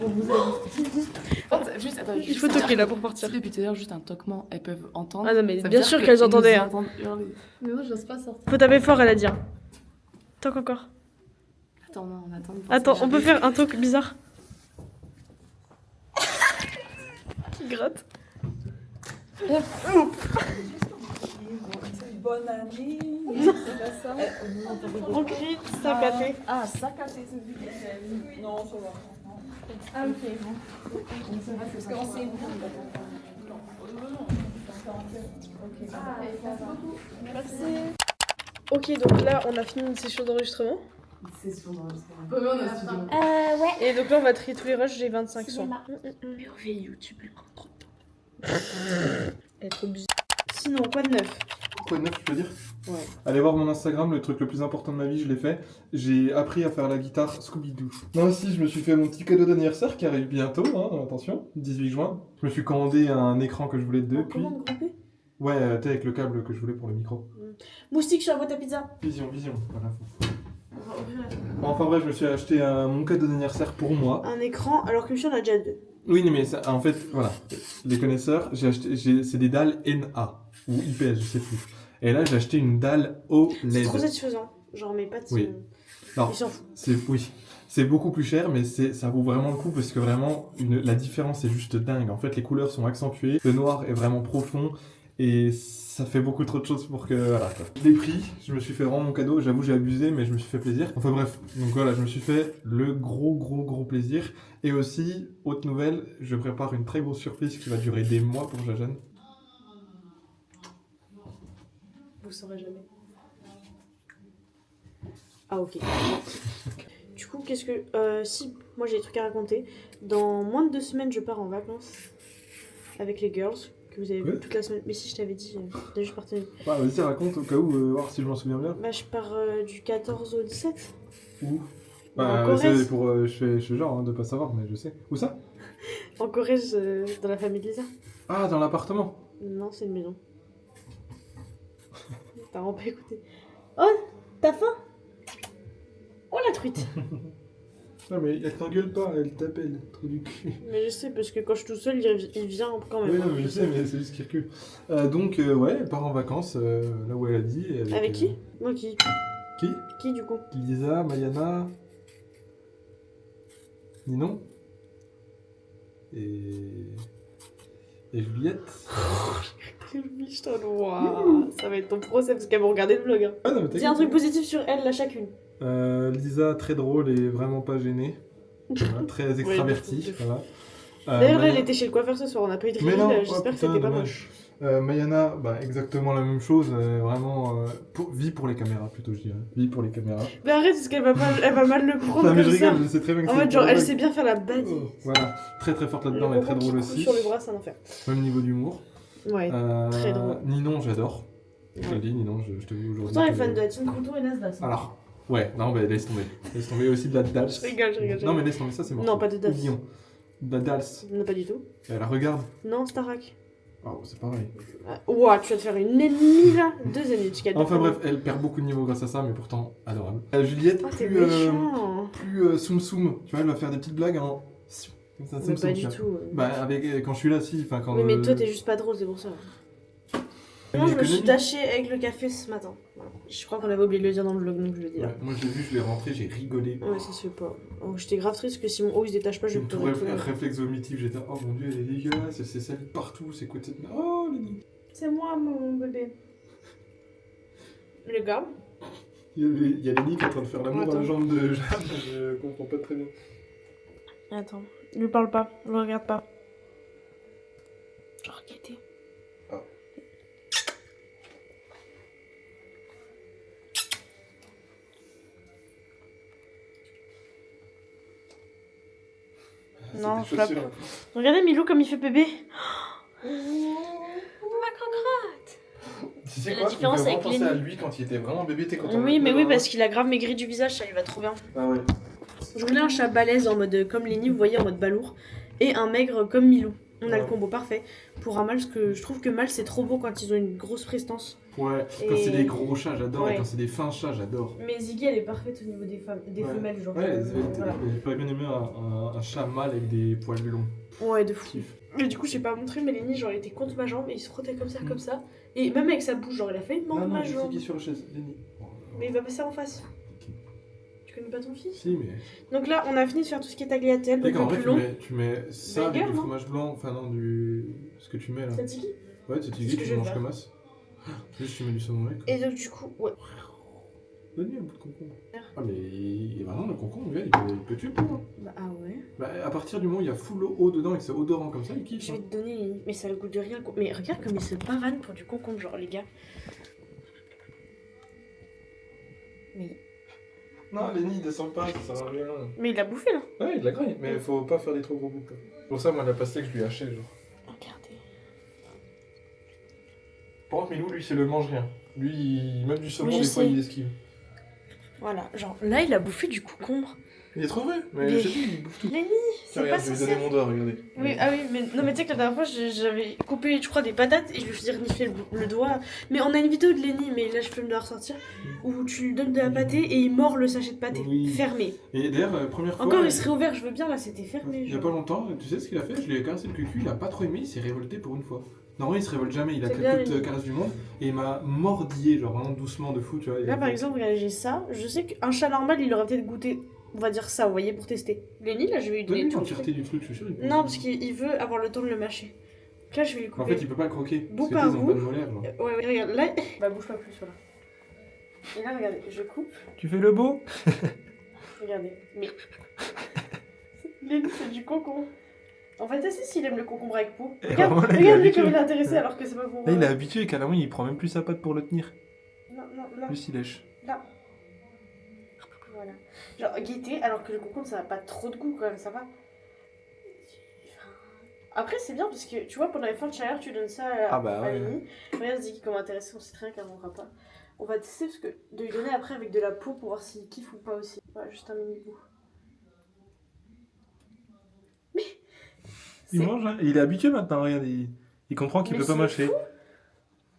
S11: On vous aime. Juste, attends,
S1: Il faut toquer là pour partir.
S11: Si depuis tout à l'heure, juste un toquement, elles peuvent entendre.
S1: Ah non, mais
S11: ça veut
S1: bien
S11: dire
S1: sûr
S11: que
S1: qu'elles
S11: ils
S1: entendaient,
S11: nous
S1: hein.
S11: entendent hurler.
S2: Mais moi, j'ose pas sortir.
S1: Faut taper fort, elle a dit. Toc encore.
S11: Attends, non, on attend.
S1: Attends, on peut faire un toc bizarre. Qui gratte.
S9: Bonne année. C'est pas ça.
S1: On crie saccadé.
S9: Ah, saccadé, c'est non, ça va. Ah, ok, bon. Parce qu'on s'est
S1: Ok, donc là, on a fini une session d'enregistrement.
S11: C'est sûr, comment on a studio.
S10: Ouais.
S1: Et donc là, on va trier tous les rushs, j'ai 25 sons.
S11: Purée, YouTube, elle prend trop de temps.
S1: Elle est trop busy. Sinon, quoi de neuf?
S5: Quoi de neuf, tu peux dire?
S1: Ouais.
S5: Allez voir mon Instagram, le truc le plus important de ma vie, je l'ai fait. J'ai appris à faire la guitare Scooby-Doo. Moi aussi, je me suis fait mon petit cadeau d'anniversaire qui arrive bientôt, hein, attention, 18 juin. Je me suis commandé un écran que je voulais depuis.
S9: Comment grouper?
S5: Ouais, t'es avec le câble que je voulais pour le micro.
S9: Moustique sur la boîte à pizza.
S5: Vision, voilà. Enfin bref, je me suis acheté mon cadeau d'anniversaire pour moi.
S1: Un écran, alors que Michel en a déjà deux.
S5: Oui, mais ça, en fait, voilà. Les connaisseurs, c'est des dalles NA ou IPS, je sais plus. Et là, j'ai acheté une dalle
S1: C'est
S5: OLED.
S1: trop satisfaisant. Genre, mes pattes,
S5: Oui. Non,
S1: ils s'en foutent.
S5: oui. C'est beaucoup plus cher, mais ça vaut vraiment le coup parce que vraiment, la différence est juste dingue. En fait, les couleurs sont accentuées, le noir est vraiment profond Et ça fait beaucoup trop de choses pour que... Voilà, quoi. Je l'ai pris, je me suis fait vraiment mon cadeau. J'avoue, j'ai abusé, mais je me suis fait plaisir. Enfin bref, donc voilà, je me suis fait le gros plaisir. Et aussi, autre nouvelle, je prépare une très grosse surprise qui va durer des mois pour Jajane.
S1: Vous saurez jamais. Ah ok. Du coup, qu'est-ce que... si, moi j'ai des trucs à raconter. Dans moins de 2 semaines, je pars en vacances avec les girls, que vous avez vu toute la semaine. Mais si, je t'avais dit, déjà je partais...
S5: Bah vas-y, raconte au cas où, voir si je m'en souviens bien.
S1: Bah je pars du 14 au 17.
S5: Où?
S1: En
S5: Bah
S1: Corrèze.
S5: c'est pour... je fais genre de pas savoir, mais je sais. Où ça?
S1: En Corrèze, dans la famille de Lisa.
S5: Ah, dans l'appartement.
S1: Non, c'est une maison. T'as vraiment pas écouté. Oh, t'as faim? Oh la truite.
S5: Non mais elle t'engueule pas, elle t'appelle, trou du cul.
S1: Mais je sais, parce que quand je suis tout seul, il vient quand même.
S5: Oui, non mais je sais, mais c'est juste qu'il recule. Donc ouais, elle part en vacances, là où elle a dit.
S1: Avec qui? Moi qui?
S5: Qui?
S1: Qui du coup?
S5: Lisa, Mayana... Ninon et Juliette.
S1: Je t'en waouh, ça va être ton procès parce qu'elle va regarder le vlog. Hein.
S5: Ah non, mais
S1: dis un truc positif sur elle, là, chacune.
S5: Lisa, très drôle et vraiment pas gênée. Voilà, très extravertie. Voilà.
S1: D'ailleurs, là, elle était chez le coiffeur ce soir, on n'a pas eu de reveal, j'espère que c'était pas moche.
S5: Mayana, bah, exactement la même chose, vraiment. Vie pour les caméras, plutôt, je dirais. Vie pour les caméras.
S1: Mais arrête, parce qu'elle va, elle va mal le prendre.
S5: Non, mais
S1: comme
S5: je rigole,
S1: ça.
S5: je sais très bien que
S1: en
S5: c'est.
S1: fait, genre, elle sait bien faire la badie.
S5: Voilà, très forte là-dedans, mais très drôle aussi.
S1: Sur le bras, c'est un enfer.
S5: Même niveau d'humour.
S1: Ouais, très drôle.
S5: Ninon, j'adore. Je te le dis, Ninon, je te dis aujourd'hui.
S1: Pourtant, elle est fan de la team Couteau et Nasdaq.
S5: Alors, ouais, non, bah laisse tomber. Laisse tomber aussi de la Dals.
S1: Je rigole.
S5: Non, mais laisse tomber, ça c'est mort.
S1: Non, pas de Dals.
S5: Lyon. De la Dals.
S1: Non, pas du tout.
S5: Elle la regarde.
S1: Non, Starac.
S5: Oh, c'est pareil.
S1: Ouah, tu vas te faire une ennemie là. 2 ennemis, tu
S5: Enfin bref, elle perd beaucoup de niveau grâce à ça, mais pourtant adorable. Juliette,
S1: t'es méchant.
S5: plus soum soum. Tu vois, elle va faire des petites blagues en. Comme ça,
S1: Mais pas du tout.
S5: Bah, quand je suis là, si. Enfin, quand.
S1: Oui, mais toi, t'es juste pas drôle, c'est pour ça. Moi, je me suis tâchée avec le café ce matin. Je crois qu'on avait oublié de le dire dans le vlog, donc je le dis là.
S5: Ouais, moi, je l'ai vu, je l'ai rentré, j'ai rigolé.
S1: Ouais, ça se fait pas. Oh, j'étais grave triste que si mon haut il se détache pas, je peux
S5: réflexe vomitif, j'étais oh mon dieu, elle est dégueulasse, elle s'est salie partout, c'est quoi cette. Oh, Lenny.
S1: C'est moi, mon bébé. Le gars.
S5: Il y a Lenny qui est en train de faire l'amour à la jambe de Jeanne, je comprends pas très bien.
S1: Attends, ne lui parle pas, ne le regarde pas. Genre, guettez.
S5: Ah.
S1: Non, flop. Regardez Milou comme il fait bébé. Ma croque-rotte.
S5: Tu sais quoi, il me fait penser à lui quand il était vraiment bébé, t'es content.
S1: Oui, mais oui, parce qu'il a grave maigri du visage, ça lui va trop bien.
S5: Ah ouais.
S1: Je voulais un chat balèze en mode comme Lenny, vous voyez, en mode balourd, et un maigre comme Milou. On a le combo parfait. Pour un mâle, parce que je trouve que mâle c'est trop beau quand ils ont une grosse prestance.
S5: Ouais, quand c'est des gros chats, j'adore, et quand c'est des fins chats, j'adore.
S1: Mais Ziggy, elle est parfaite au niveau des femelles, genre.
S5: Ouais, j'ai pas bien aimé un chat mâle avec des poils longs.
S1: Ouais, de fou. Mais du coup, j'ai pas montré, mais Lenny, genre, il était contre ma jambe et il se frottait comme ça. Et même avec sa bouche, genre, il a fait mordre ma jambe.
S5: Non, qui est sur la chaise, Lenny.
S1: Mais il va passer en face. Tu connais pas ton fils?
S5: Si, mais.
S1: Donc là, on a fini de faire tout ce qui est tagliatelle, donc le plus long.
S5: Tu mets ça avec du fromage blanc, enfin non, ce que tu mets là.
S1: Tzatziki?
S5: Ouais, tzatziki, tu manges comme as. Juste, tu mets du saumon avec.
S1: Et donc, du coup, ouais.
S5: Donne-lui un bout de concombre. Ah, mais vraiment, le concombre, il peut tuer pour moi.
S1: Bah, ah ouais.
S5: Bah, à partir du moment où il y a full eau dedans et que c'est odorant comme ça, il kiffe.
S1: Je vais te donner, mais ça a le goût de rien. Mais regarde comme il se pavane pour du concombre, genre, les gars. Mais.
S5: Non, Lenny, descend pas, ça sert à rien.
S1: Mais il l'a bouffé là.
S5: Ouais, il l'a graille, mais faut pas faire des trop gros bouts. Pour ça, moi, la pastèque, je lui ai haché, genre.
S1: Regardez.
S5: Par contre, Milou, lui, c'est le mange-rien. Lui, même du saumon, des fois, il esquive.
S1: Voilà, genre là, il a bouffé du concombre.
S5: Il est trop vrai, mais je sais, il bouffe tout.
S1: Lenny, c'est
S5: regarde,
S1: pas
S5: je vais
S1: censé.
S5: lui donner mon doigt, regardez.
S1: Oui, ah oui, mais non, mais tu sais que la dernière fois, j'avais coupé, je crois, des patates et je lui faisais renifler le doigt. Mais on a une vidéo de Lenny, mais là, je peux me la ressortir, où tu lui donnes de la pâtée et il mord le sachet de pâté, fermé.
S5: Et d'ailleurs, première fois.
S1: Encore, il serait ouvert, je veux bien, là, c'était fermé.
S5: Il y a pas longtemps, tu sais ce qu'il a fait? Je lui ai caressé le cul, il a pas trop aimé, il s'est révolté pour une fois. Normalement, il se révolte jamais, il a toute caresse du monde, et il m'a mordillé, genre vraiment doucement de fou, tu vois.
S1: Là, par exemple, regardez, j'ai ça. Je sais qu'un chat normal, il aurait peut-être goûté, on va dire ça, vous voyez, pour tester. Lenny, là, je vais lui donner
S5: l'entièreté du truc, je suis sûr.
S1: Non, parce qu'il veut avoir le temps de le mâcher. Là, je vais lui couper.
S5: En fait, il peut pas le croquer.
S1: Bout
S5: Parce
S1: par
S5: qu'ils ont
S1: bout.
S5: pas de molaires, genre.
S1: Ouais, regarde, là, bah bouge pas plus, voilà. Et là, regardez, je coupe.
S5: Tu fais le beau?
S1: Regardez, mais... Léni, c'est du concombre. En fait, c'est s'il aime le concombre avec peau. Regarde,
S5: vraiment, là, il est
S1: regarde lui
S5: habitué.
S1: comme il est intéressé alors que c'est pas pour...
S5: Là, il est habitué, carrément, il prend même plus sa patte pour le tenir.
S1: Non, là,
S5: Juste, il lèche.
S1: là. Voilà. Genre, guetter, alors que le concombre, ça a pas trop de goût quand même, ça va. Après, c'est bien parce que, tu vois, pendant les fins de chaleur, tu donnes ça à,
S5: Ah bah
S1: à
S5: ouais.
S1: Léni. Regarde, Ziggy, comment intéressé, on sait très bien qu'elle mangera pas. On va tester parce que de lui donner après avec de la peau pour voir s'il kiffe ou pas aussi. Voilà, juste un mini bout. Mais
S5: Il mange, hein. Il est habitué maintenant, regarde. Il comprend qu'il
S1: Mais
S5: peut pas
S1: c'est
S5: mâcher.
S1: fou.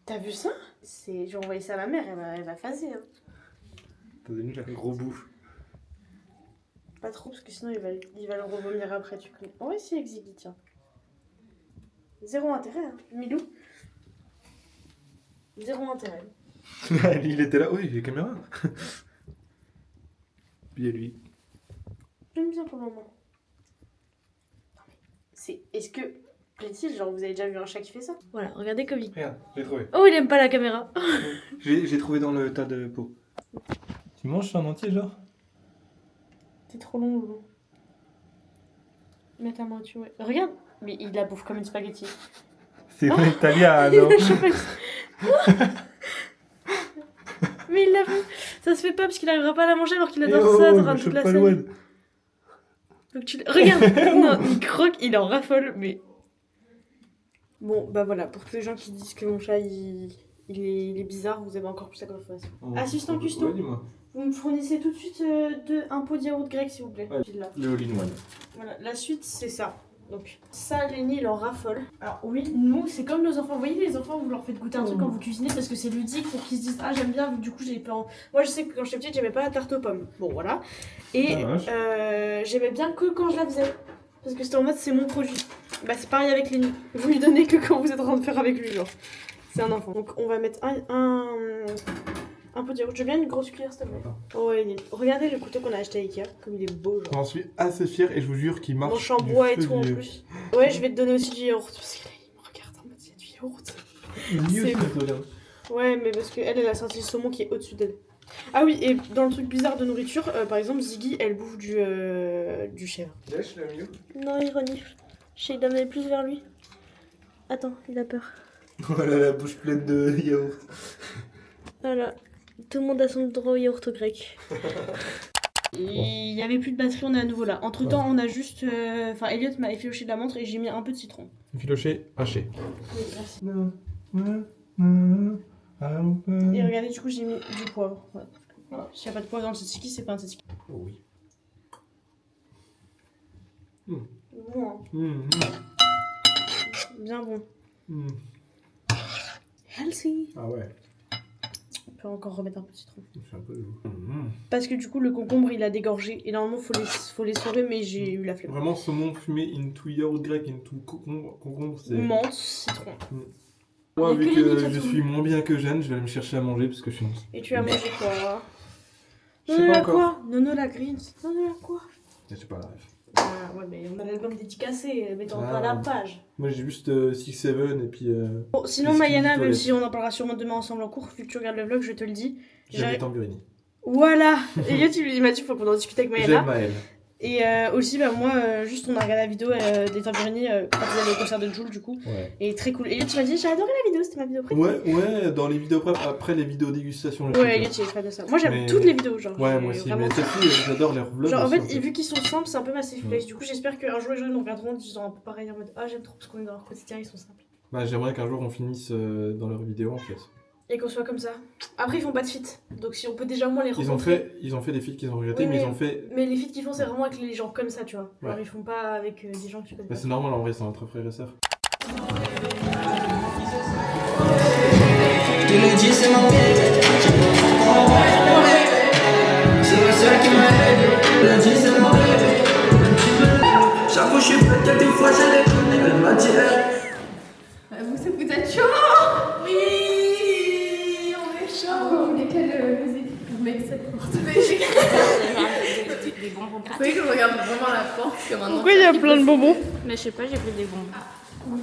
S1: T'as vu ça? J'ai envoyé ça à ma mère, elle va phaser. Hein.
S5: T'as donné un gros bouffe.
S1: Pas trop parce que sinon il va le revomir après, tu connais. Oh, ouais, si, avec Ziggy, tiens. Zéro intérêt, hein. Milou. Zéro intérêt.
S5: Il était là, oui, il y a la caméra. Puis il y a lui.
S1: J'aime bien pour le moment. Non mais, c'est... Est-ce que... Plaît-il, genre vous avez déjà vu un chat qui fait ça? Voilà, regardez comme il...
S5: Regarde, j'ai trouvé.
S1: Oh, il aime pas la caméra.
S5: J'ai trouvé dans le tas de peau. Tu manges ça en entier, genre?
S1: C'est trop long, Loulou. Mets ta main dessus, ouais. Regarde, mais il la bouffe comme une spaghetti.
S5: C'est vrai, italien, non?
S1: Mais il l'a fait. Ça se fait pas parce qu'il arrivera pas à la manger alors qu'il adore
S5: Eh
S1: ça
S5: oh,
S1: durant
S5: me
S1: toute
S5: choque
S1: la
S5: pas
S1: scène.
S5: loin.
S1: Donc tu... Regarde, non, il croque, il en raffole, mais... Bon, bah voilà, pour tous les gens qui disent que mon chat, il est bizarre, vous avez encore plus la confirmation.
S5: Oh,
S1: Assistant
S5: ouais,
S1: cuistot,
S5: dis-moi.
S1: vous me fournissez tout de suite un pot de yaourt grec, s'il vous plaît.
S5: Ouais.
S1: Là.
S5: Le all-in-one.
S1: Voilà, la suite, c'est ça. Donc, ça, Léni, il en raffole. Alors oui, nous, c'est comme nos enfants. Vous voyez, les enfants, vous leur faites goûter un truc quand vous cuisinez parce que c'est ludique pour qu'ils se disent « Ah, j'aime bien, du coup, j'ai pas... » Moi, je sais que quand j'étais petite, j'aimais pas la tarte aux pommes. Bon, voilà. Et j'aimais bien que quand je la faisais. Parce que c'était en mode, c'est mon produit. Bah, c'est pareil avec Léni. Vous lui donnez que quand vous êtes en train de faire avec lui, genre. C'est un enfant. Donc, on va mettre un peu de yaourt. Je veux bien une grosse cuillère, s'il te plaît. Oh, ouais, regardez le couteau qu'on a acheté à Ikea. Comme il est beau, genre.
S5: J'en suis assez fier et je vous jure qu'il marche.
S1: Manche en bois et tout en plus. Ouais, je vais te donner aussi du yaourt. Parce que là, il me regarde en mode, il y a du yaourt. C'est
S5: regarde.
S1: Ouais, mais parce qu'elle a sorti le saumon qui est au-dessus d'elle. Ah oui, et dans le truc bizarre de nourriture, par exemple, Ziggy, elle bouffe du chèvre.
S5: Lèche le mieux.
S1: Non, il renifle. Je vais d'amener plus vers lui. Attends, il a peur.
S5: Voilà la bouche pleine de yaourt.
S1: Voilà. Tout le monde a son droit au yaourt au grec. Il y avait plus de batterie, on est à nouveau là. Entre temps, on a juste. Enfin, Elliot m'a effiloché de la montre et j'ai mis un peu de citron.
S5: Filoché, haché.
S1: Oui, merci.
S5: Et
S1: Et regardez, du coup, j'ai mis du poivre. Voilà. S'il n'y a pas de poivre dans le tzatziki, c'est pas un tzatziki.
S5: Oh oui.
S1: Bon, hein. Bien bon. Healthy.
S5: Ah ouais.
S1: On peut encore remettre un peu de citron.
S5: C'est un peu lourd.
S1: Parce que du coup, le concombre, il a dégorgé. Et normalement, faut les saurer, mais j'ai eu la flemme.
S5: Vraiment, saumon fumé into yaourt grec, into concombre, c'est...
S1: Menthe, citron.
S5: Moi,
S1: Il y a
S5: vu
S1: que les
S5: que
S1: nids,
S5: je
S1: tout.
S5: suis moins bien que Jeanne, je vais aller me chercher à manger parce que je suis...
S1: Et tu as mangé quoi?
S5: Je sais
S1: Nono
S5: pas
S1: la
S5: encore.
S1: quoi? Nono la green. Nono la quoi?
S5: Je sais pas la ref.
S1: Ah, ouais, mais on a l'album dédicacé, mettons pas la page.
S5: Moi, j'ai juste 6-7 et puis...
S1: Bon, sinon,
S5: Biscuit
S1: Mayana, même
S5: toilette.
S1: si on en parlera sûrement demain ensemble en cours, vu que tu regardes le vlog, je te le dis.
S5: J'aime les tamburini.
S1: Voilà! Elliot, il m'a dit, faut qu'on en discute avec Mayana.
S5: J'aime Maëlle.
S1: Et aussi, bah, moi, juste on a regardé la vidéo des tamburini quand ils allaient au concert de Jul, du coup.
S5: Ouais.
S1: Et très cool. Elliot, tu m'as dit, j'ai adoré la vidéo, c'était ma vidéo préférée.
S5: Ouais, dans les vidéos prep, après les vidéos dégustation. je
S1: Ouais,
S5: sais
S1: Elliot, il est fan de ça. Moi, j'aime
S5: Mais-
S1: toutes les vidéos, genre.
S5: Ouais,
S1: j'ai
S5: moi aussi,
S1: vraiment
S5: mais celle-ci, j'adore les vlogs.
S1: Genre, en
S5: aussi,
S1: fait, vu qu'ils sont simples, c'est un peu ma safe place.
S5: Ouais.
S1: Du coup, j'espère qu'un jour les gens ils nous regarderont en disant un peu pareil en mode ah, j'aime trop parce qu'on est dans leur quotidien, ils sont simples.
S5: Bah, j'aimerais qu'un jour on finisse dans leurs vidéos en fait.
S1: Et qu'on soit comme ça. Après, ils font pas de feat. Donc, si on peut déjà au moins les rencontrer.
S5: Ils ont fait des feats qu'ils ont regrettés,
S1: Oui,
S5: mais
S1: mais-
S5: ils ont fait.
S1: Mais les feats qu'ils font, c'est vraiment avec les gens comme ça, tu vois. Genre,
S5: Ouais.
S1: ils font pas avec des gens que tu connais
S5: Bah,
S1: pas.
S5: c'est normal en vrai, c'est entre frères et sœurs.
S12: J'avoue, je suis peut-être des fois, j'ai des trucs, elle m'a dit,
S2: Vous êtes chaud? Oui, on est chaud. Vous voulez quelle musique? Vous mettez cette porte.
S3: Des bonbons
S2: Vous savez que je regarde vraiment la porte comme un
S1: Pourquoi il y a plein de bonbons?
S3: Mais je sais pas, j'ai pris des bonbons.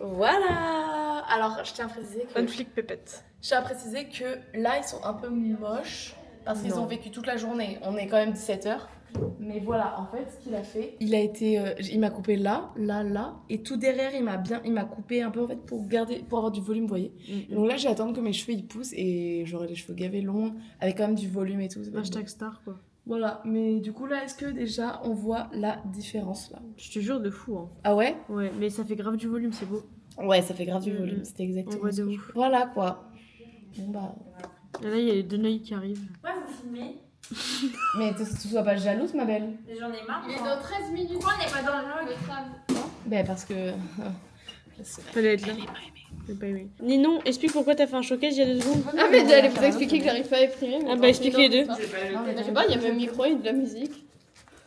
S11: Voilà. Alors, je tiens à préciser que...
S1: Un flic pépette.
S11: Je tiens à préciser que là, ils sont un peu moches parce qu'ils ont vécu toute la journée. On est quand même 17h. Mais voilà, en fait, ce qu'il a fait, il m'a coupé là, et tout derrière, il m'a coupé un peu en fait pour avoir du volume, vous voyez. Donc là, je vais attendre que mes cheveux ils poussent et j'aurai les cheveux gavés longs avec quand même du volume et tout.
S1: Hashtag star quoi.
S11: Voilà, mais du coup là, est-ce que déjà on voit la différence là?
S1: Je te jure de fou hein.
S11: Ah ouais?
S1: Ouais, mais ça fait grave du volume, c'est beau.
S11: Ouais, ça fait grave du volume, c'était exactement
S1: On voit
S11: ce
S1: de
S11: que je
S1: ouf.
S11: voulais. Voilà quoi. Bon bah...
S1: Et là, il y a les deux Neuilly qui arrivent.
S10: Pourquoi vous filmez?
S11: Mais tu sois pas jalouse, ma belle.
S10: Mais j'en ai marre.
S2: Il est dans 13 minutes.
S10: Pourquoi on n'est pas dans le vlog?
S11: Ben parce que...
S1: Fallait être là. J'ai pas aimé. Ninon, explique pourquoi t'as fait un showcase il y a 2 secondes.
S2: Ah mais j'allais vous expliquer que j'arrive pas à exprimer.
S1: Ah bah explique les deux.
S2: Je sais pas, il y a même micro et de la musique.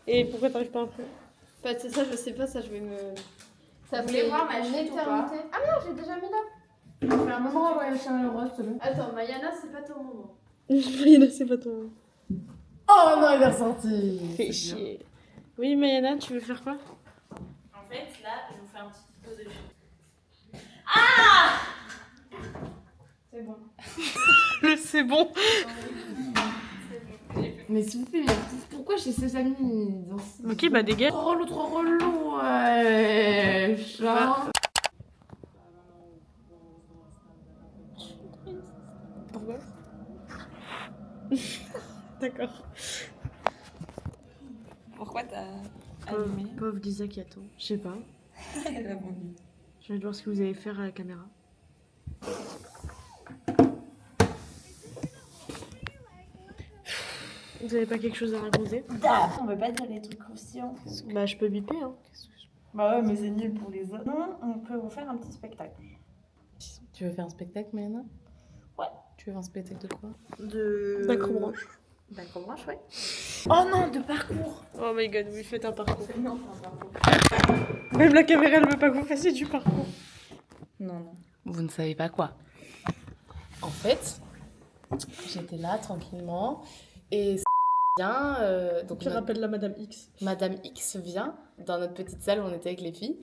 S1: Et pourquoi t'arrives pas après?
S2: En fait, c'est ça, je sais pas, ça je vais me... Ça
S10: Vous voulez
S2: fait
S10: voir ma
S2: une
S10: chute ou pas?
S2: éternité. Ah mais non, j'ai déjà mis là.
S11: Ça fait un moment, ouais, je tiens le rose,
S2: Attends, Mayana, c'est pas ton moment.
S1: Mayana, c'est pas ton.
S11: Oh non, il est ressorti.
S1: Fais chier. Oui, Mayana, tu veux faire quoi?
S10: En fait, là, je vous fais un petit tuto de chute.
S2: C'est bon.
S1: C'est bon.
S11: Mais s'il vous plaît, pourquoi j'ai ces amis dans ce...
S1: Ok, bah dégage.
S11: Oh, l'autre relou, ouais.
S1: Pourquoi? D'accord.
S3: Pourquoi t'as
S1: Pauvre Lisa qui attend. Je sais pas.
S3: Elle a vomi.
S1: Je vais voir ce que vous allez faire à la caméra. Vous avez pas quelque chose à raconter?
S10: On veut pas dire les trucs croustillants.
S1: Bah je peux biper hein.
S10: Bah ouais, mais c'est nul pour les autres. Non, on peut vous faire un petit spectacle.
S11: Tu veux faire un spectacle, Mayana?
S10: Ouais.
S11: Tu veux faire un spectacle de quoi?
S1: D'acrobranche.
S10: D'acrobranche, ouais. Oh non, de parcours.
S1: Oh my god, oui, faites un parcours. Même la caméra elle veut pas que vous fassiez du parcours.
S11: Non. Vous ne savez pas quoi. En fait, j'étais là tranquillement et vient. Donc
S1: Tu rappelles la Madame X.
S11: Madame X vient dans notre petite salle où on était avec les filles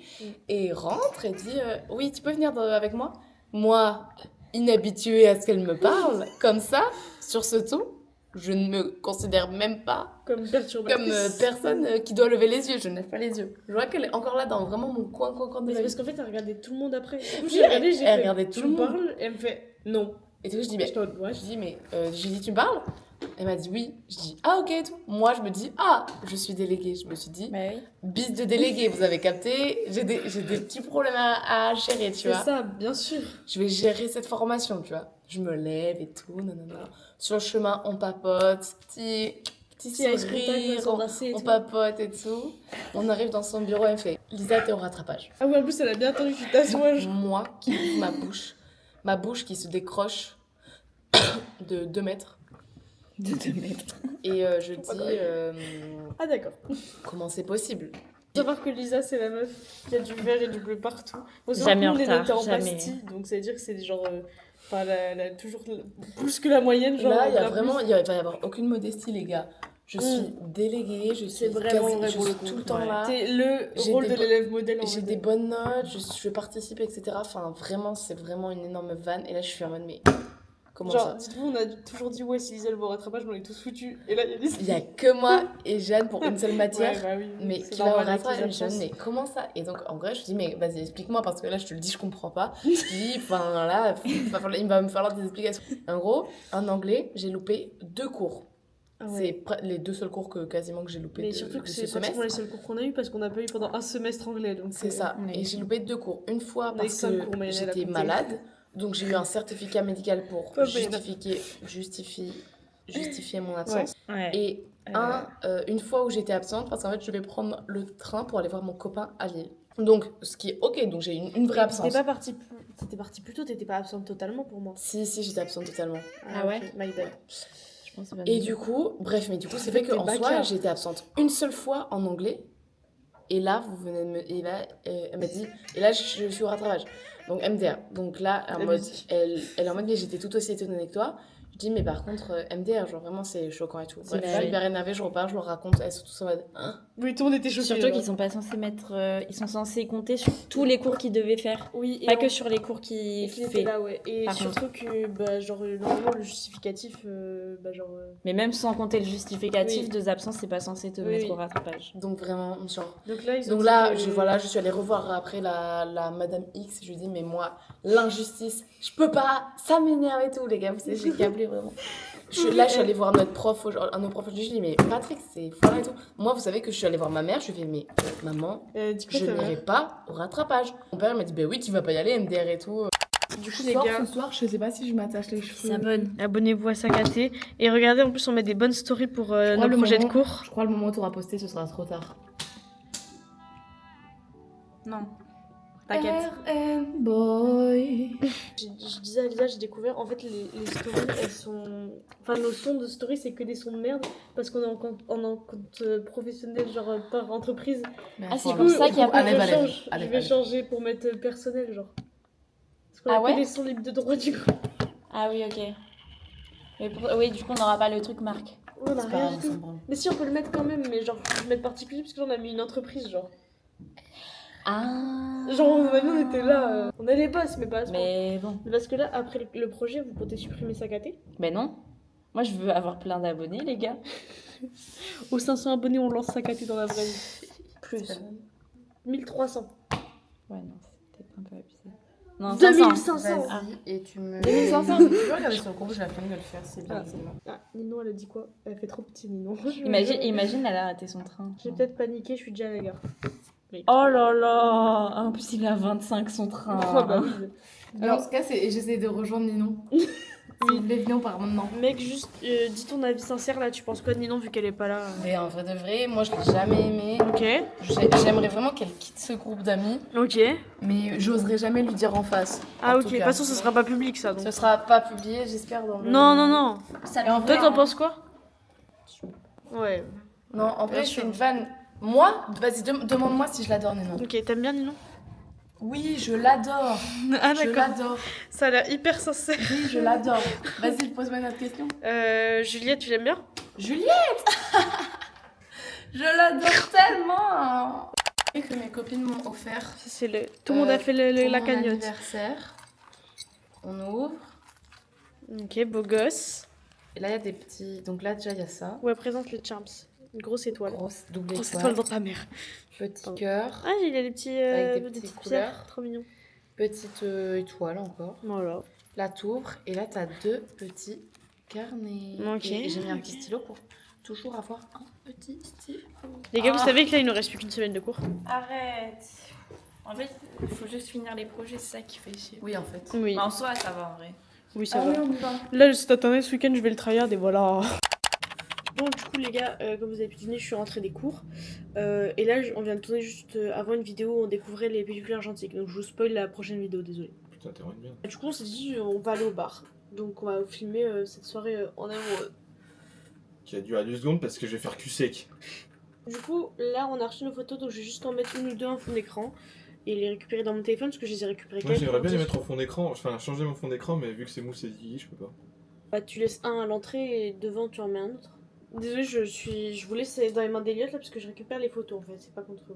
S11: et rentre et dit oui, tu peux venir avec moi. Moi, inhabituée à ce qu'elle me parle comme ça, sur ce ton, je ne me considère même pas
S1: comme perturbatrice.
S11: Personne qui doit lever les yeux. Je ne lève pas les yeux. Je vois qu'elle est encore là dans vraiment mon coin de
S1: Mais
S11: la
S1: c'est parce
S11: vie.
S1: qu'en fait, elle regardait tout le monde après.
S11: Oui,
S1: J'ai regardé, j'ai
S11: elle
S1: fait,
S11: regardait tout le monde.
S1: Tu me parles? Et elle me fait non.
S11: Et du coup, je dis, mais,
S1: J'étais en mode, ouais.
S11: j'ai dit, tu me parles? Elle m'a dit oui. Je dis, ah ok et tout. Moi, je me dis, ah, je suis déléguée. Je me suis dit, bise de déléguée, vous avez capté. J'ai des petits problèmes à gérer, tu vois.
S1: C'est ça, bien sûr.
S11: Je vais gérer cette formation, tu vois. Je me lève et tout, nanana. Sur le chemin, on papote, petit sourire, on papote et tout. On arrive dans son bureau, elle me fait, Lisa, t'es au rattrapage.
S1: Ah oui, en plus, elle a bien attendu que tu t'assoies.
S11: Moi qui ouvre ma bouche qui se décroche de 2 mètres.
S3: De 2 mètres.
S11: Et je dis,
S1: Ah d'accord.
S11: comment c'est possible?
S1: Faut savoir que Lisa, c'est la meuf qui a du vert et du bleu partout. Faut savoir
S3: Jamais
S1: que
S3: en
S1: nous, on est
S3: retard,
S1: notés en
S3: jamais.
S1: pastille, donc ça veut dire que c'est genre... Enfin, elle a toujours plus que la moyenne, genre...
S11: Là, il
S1: bien
S11: va y avoir aucune modestie, les gars. Je suis déléguée, je suis
S1: vraiment vrai pour le coup.
S11: tout le temps là.
S1: C'est le rôle de l'élève modèle en
S11: J'ai des bonnes notes, je participe, etc. Enfin, vraiment, c'est vraiment une énorme vanne. Et là, je suis en mode, mais comment
S1: genre,
S11: ça?
S1: dites-vous, on a toujours dit, ouais, si Lisa elle va au rattrapage, on est tous foutus. Et là, il y a des...
S11: Il y a que moi et Jeanne pour une seule matière.
S1: Ouais, bah oui,
S11: mais
S1: c'est
S11: qui va au
S1: normal avec les
S11: rattrapage, Jeanne,
S1: absences.
S11: mais comment ça? Et donc, en vrai, je dis, mais vas-y, explique-moi, parce que là, je te le dis, je comprends pas. Je dis, enfin, là, il va me falloir des explications. En gros, en anglais, j'ai loupé 2 cours.
S1: Ah ouais.
S11: C'est les 2 seuls cours que quasiment que j'ai loupé
S1: Mais
S11: de
S1: surtout que
S11: ce
S1: c'est
S11: semestre.
S1: pratiquement les seuls cours qu'on a eu parce qu'on n'a pas eu pendant un semestre anglais. Donc
S11: C'est ça. Et j'ai loupé 2 cours. Une fois
S1: On a eu
S11: parce
S1: 5 cours,
S11: que
S1: mais elle a
S11: j'étais
S1: compté.
S11: malade. Donc j'ai eu un certificat médical pour
S1: Oh, mais
S11: justifier mon absence.
S3: Ouais.
S11: Et une fois où j'étais absente parce qu'en fait je devais prendre le train pour aller voir mon copain à Lille. Donc ce qui est ok, donc j'ai une vraie absence.
S1: T'étais partie plus tôt, t'étais pas absente totalement pour moi.
S11: Si, j'étais absente totalement.
S1: Ah ouais, my bad.
S11: Et du coup, bref, mais du coup, c'est fait qu'en soi, j'étais absente une seule fois en anglais. Et là, vous venez de me. Et là, elle m'a dit. Et là, je suis au rattrapage. Donc, MDR. Donc là, en mode, elle est en mode, mais j'étais tout aussi étonnée que toi. Je dis, mais par contre, MDR, genre vraiment, c'est choquant et tout. Bref, je suis hyper énervée, je repars, je leur raconte. Elles sont tous en mode, hein,
S1: Oui, tout le monde était choqué.
S3: Surtout qu'ils sont pas censés mettre. Ils sont censés compter sur tous les cours qu'ils devaient faire.
S1: Oui, et
S3: pas que sur les cours qu'ils
S1: étaient
S3: fait.
S1: là, ouais. Et
S3: Par
S1: surtout que, bah, genre, normalement, le justificatif,
S3: Mais même sans compter le justificatif,
S1: Oui.
S3: 2 absences, c'est pas censé te
S1: Oui,
S3: mettre
S1: oui.
S3: au rattrapage.
S11: Donc vraiment, genre.
S1: Donc là,
S11: Je suis allée revoir après la Madame X. Je lui ai dit, mais moi, l'injustice, je peux pas. Ça m'énerve et tout, les gars. Vous savez, j'ai câblé vraiment. Je suis allée voir notre prof, un autre prof. Je lui ai dit, mais Patrick, c'est foiré et tout. Moi, vous savez que je suis allée voir ma mère. Je lui ai fait, mais maman, je n'irai pas au rattrapage. Mon père m'a dit, bah oui, tu vas pas y aller, MDR et tout.
S1: Du coup,
S11: Je
S1: les
S11: sors
S1: gars,
S11: ce soir, je sais pas si je m'attache les cheveux.
S3: S'abonne.
S1: abonnez-vous à Sagaté. Et regardez, en plus, on met des bonnes stories pour nos projets de cours.
S11: Je crois le moment où tu auras posté, ce sera trop tard.
S3: Non. T'inquiète.
S11: Boy.
S1: Je disais à Lisa, j'ai découvert, en fait, les stories, elles sont... Enfin, nos sons de stories, c'est que des sons de merde, parce qu'on est en compte professionnel, genre par entreprise.
S3: Ah, c'est pour ça qu'il y a pas de
S1: Je vais changer pour mettre personnel, genre. Parce qu'on a que des sons libres de droit, du coup.
S3: Ah oui, ok. Oui, du coup, on n'aura pas le truc marque.
S1: On a rien du tout. Mais si, on peut le mettre quand même, mais genre, je vais mettre particulier, parce que là, on a mis une entreprise, genre.
S3: Ah.
S1: Genre, maintenant, on était là, on est les boss, mais pas à ce
S3: Mais bon.
S1: Parce que là, après le projet, vous comptez supprimer Sagaté.
S3: Mais non. Moi, je veux avoir plein d'abonnés, les gars.
S1: Aux 500 abonnés, on lance Sagaté dans la vraie vie. Plus. 1300.
S3: Ouais, non, c'est peut-être un peu abusé. Non,
S1: 2500.
S11: Et tu me...
S1: 2500.
S11: Tu peux regarder sur le compte, j'ai la flemme de le faire, c'est bien.
S1: Ah, Ninon, elle a dit quoi? Elle fait trop petit, Ninon.
S3: Imagine, elle a raté son train.
S1: J'ai peut-être paniqué, je suis déjà à la gare.
S3: Oh là là. En plus, il a 25 son train.
S1: Oh bah oui.
S11: Alors, en tout cas, j'essaie de rejoindre Ninon. Si vous voulez venir, on part maintenant.
S1: Mec, juste dis ton avis sincère là, tu penses quoi de Ninon vu qu'elle est pas là?
S11: Mais en vrai de vrai, moi je l'ai jamais aimée.
S1: Ok.
S11: J'aimerais vraiment qu'elle quitte ce groupe d'amis.
S1: Ok.
S11: Mais j'oserais jamais lui dire en face.
S1: Ah ok, de toute façon ce sera pas public ça donc.
S11: Ce sera pas publié, j'espère dans le...
S1: Non.
S11: Et en vrai,
S1: toi t'en penses quoi? Ouais.
S11: Non, en vrai, je suis une fan. Moi, vas-y, demande-moi si je l'adore, Ninon.
S1: Ok, t'aimes bien Ninon?
S11: Oui, je l'adore.
S1: Ah
S11: Je
S1: d'accord.
S11: l'adore.
S1: Ça a l'air hyper sincère.
S11: Oui, je l'adore. Vas-y, pose-moi une autre question.
S1: Juliette, tu l'aimes bien?
S11: Juliette. Je l'adore tellement. Et que mes copines m'ont offert.
S1: Ça, c'est le... Tout le monde a fait la
S11: mon
S1: cagnotte.
S11: anniversaire. On ouvre.
S1: Ok, beau gosse.
S11: Et là, il y a des petits... Donc là, déjà, il y a ça.
S1: Ouais, présente les charms. Une grosse étoile.
S11: Grosse double
S1: Grosse
S11: étoile.
S1: étoile dans ta mère.
S11: Petit cœur.
S1: Ah, il y a des petits...
S11: Avec des
S1: petites
S11: petites
S1: pierres.
S11: couleurs.
S1: Trop mignon.
S11: Petite étoile encore.
S1: Voilà.
S11: Là, t'ouvres. Et là, t'as 2 petits carnets.
S1: Ok.
S11: Et j'ai mis un petit stylo pour toujours avoir un petit stylo.
S1: Les gars, vous savez que là, il nous reste plus qu'une semaine de cours.
S3: Arrête. En fait, il faut juste finir les projets, c'est ça qui fait chier.
S11: Oui, en fait.
S1: Oui.
S3: En soi, ça va en vrai.
S1: Oui, ça
S11: Ah
S1: va.
S11: oui, on y va.
S1: Là, le site internet, ce week-end, je vais le tryhard et voilà. Bon, du coup, les gars, comme vous avez pu deviner, je suis rentrée des cours. Et là, on vient de tourner juste avant une vidéo où on découvrait les pellicules argentiques. Donc, je vous spoil la prochaine vidéo, désolé.
S5: Putain, t'es vraiment bien.
S1: Du coup, on s'est dit, on va aller au bar. Donc, on va filmer cette soirée en amoureux.
S5: Qui a duré 2 secondes parce que je vais faire cul sec.
S1: Du coup, là, on a reçu nos photos, donc je vais juste en mettre une ou deux en fond d'écran. Et les récupérer dans mon téléphone parce que je les ai récupérées
S5: Moi, j'aimerais bien les mettre au fond d'écran, enfin changer mon fond d'écran, mais vu que c'est mousse et ziggy, je peux pas.
S1: Bah, tu laisses un à l'entrée et devant, tu en mets un autre. Désolée, je vous laisse dans les mains d'Eliott là parce que je récupère les photos en fait, c'est pas contre vous.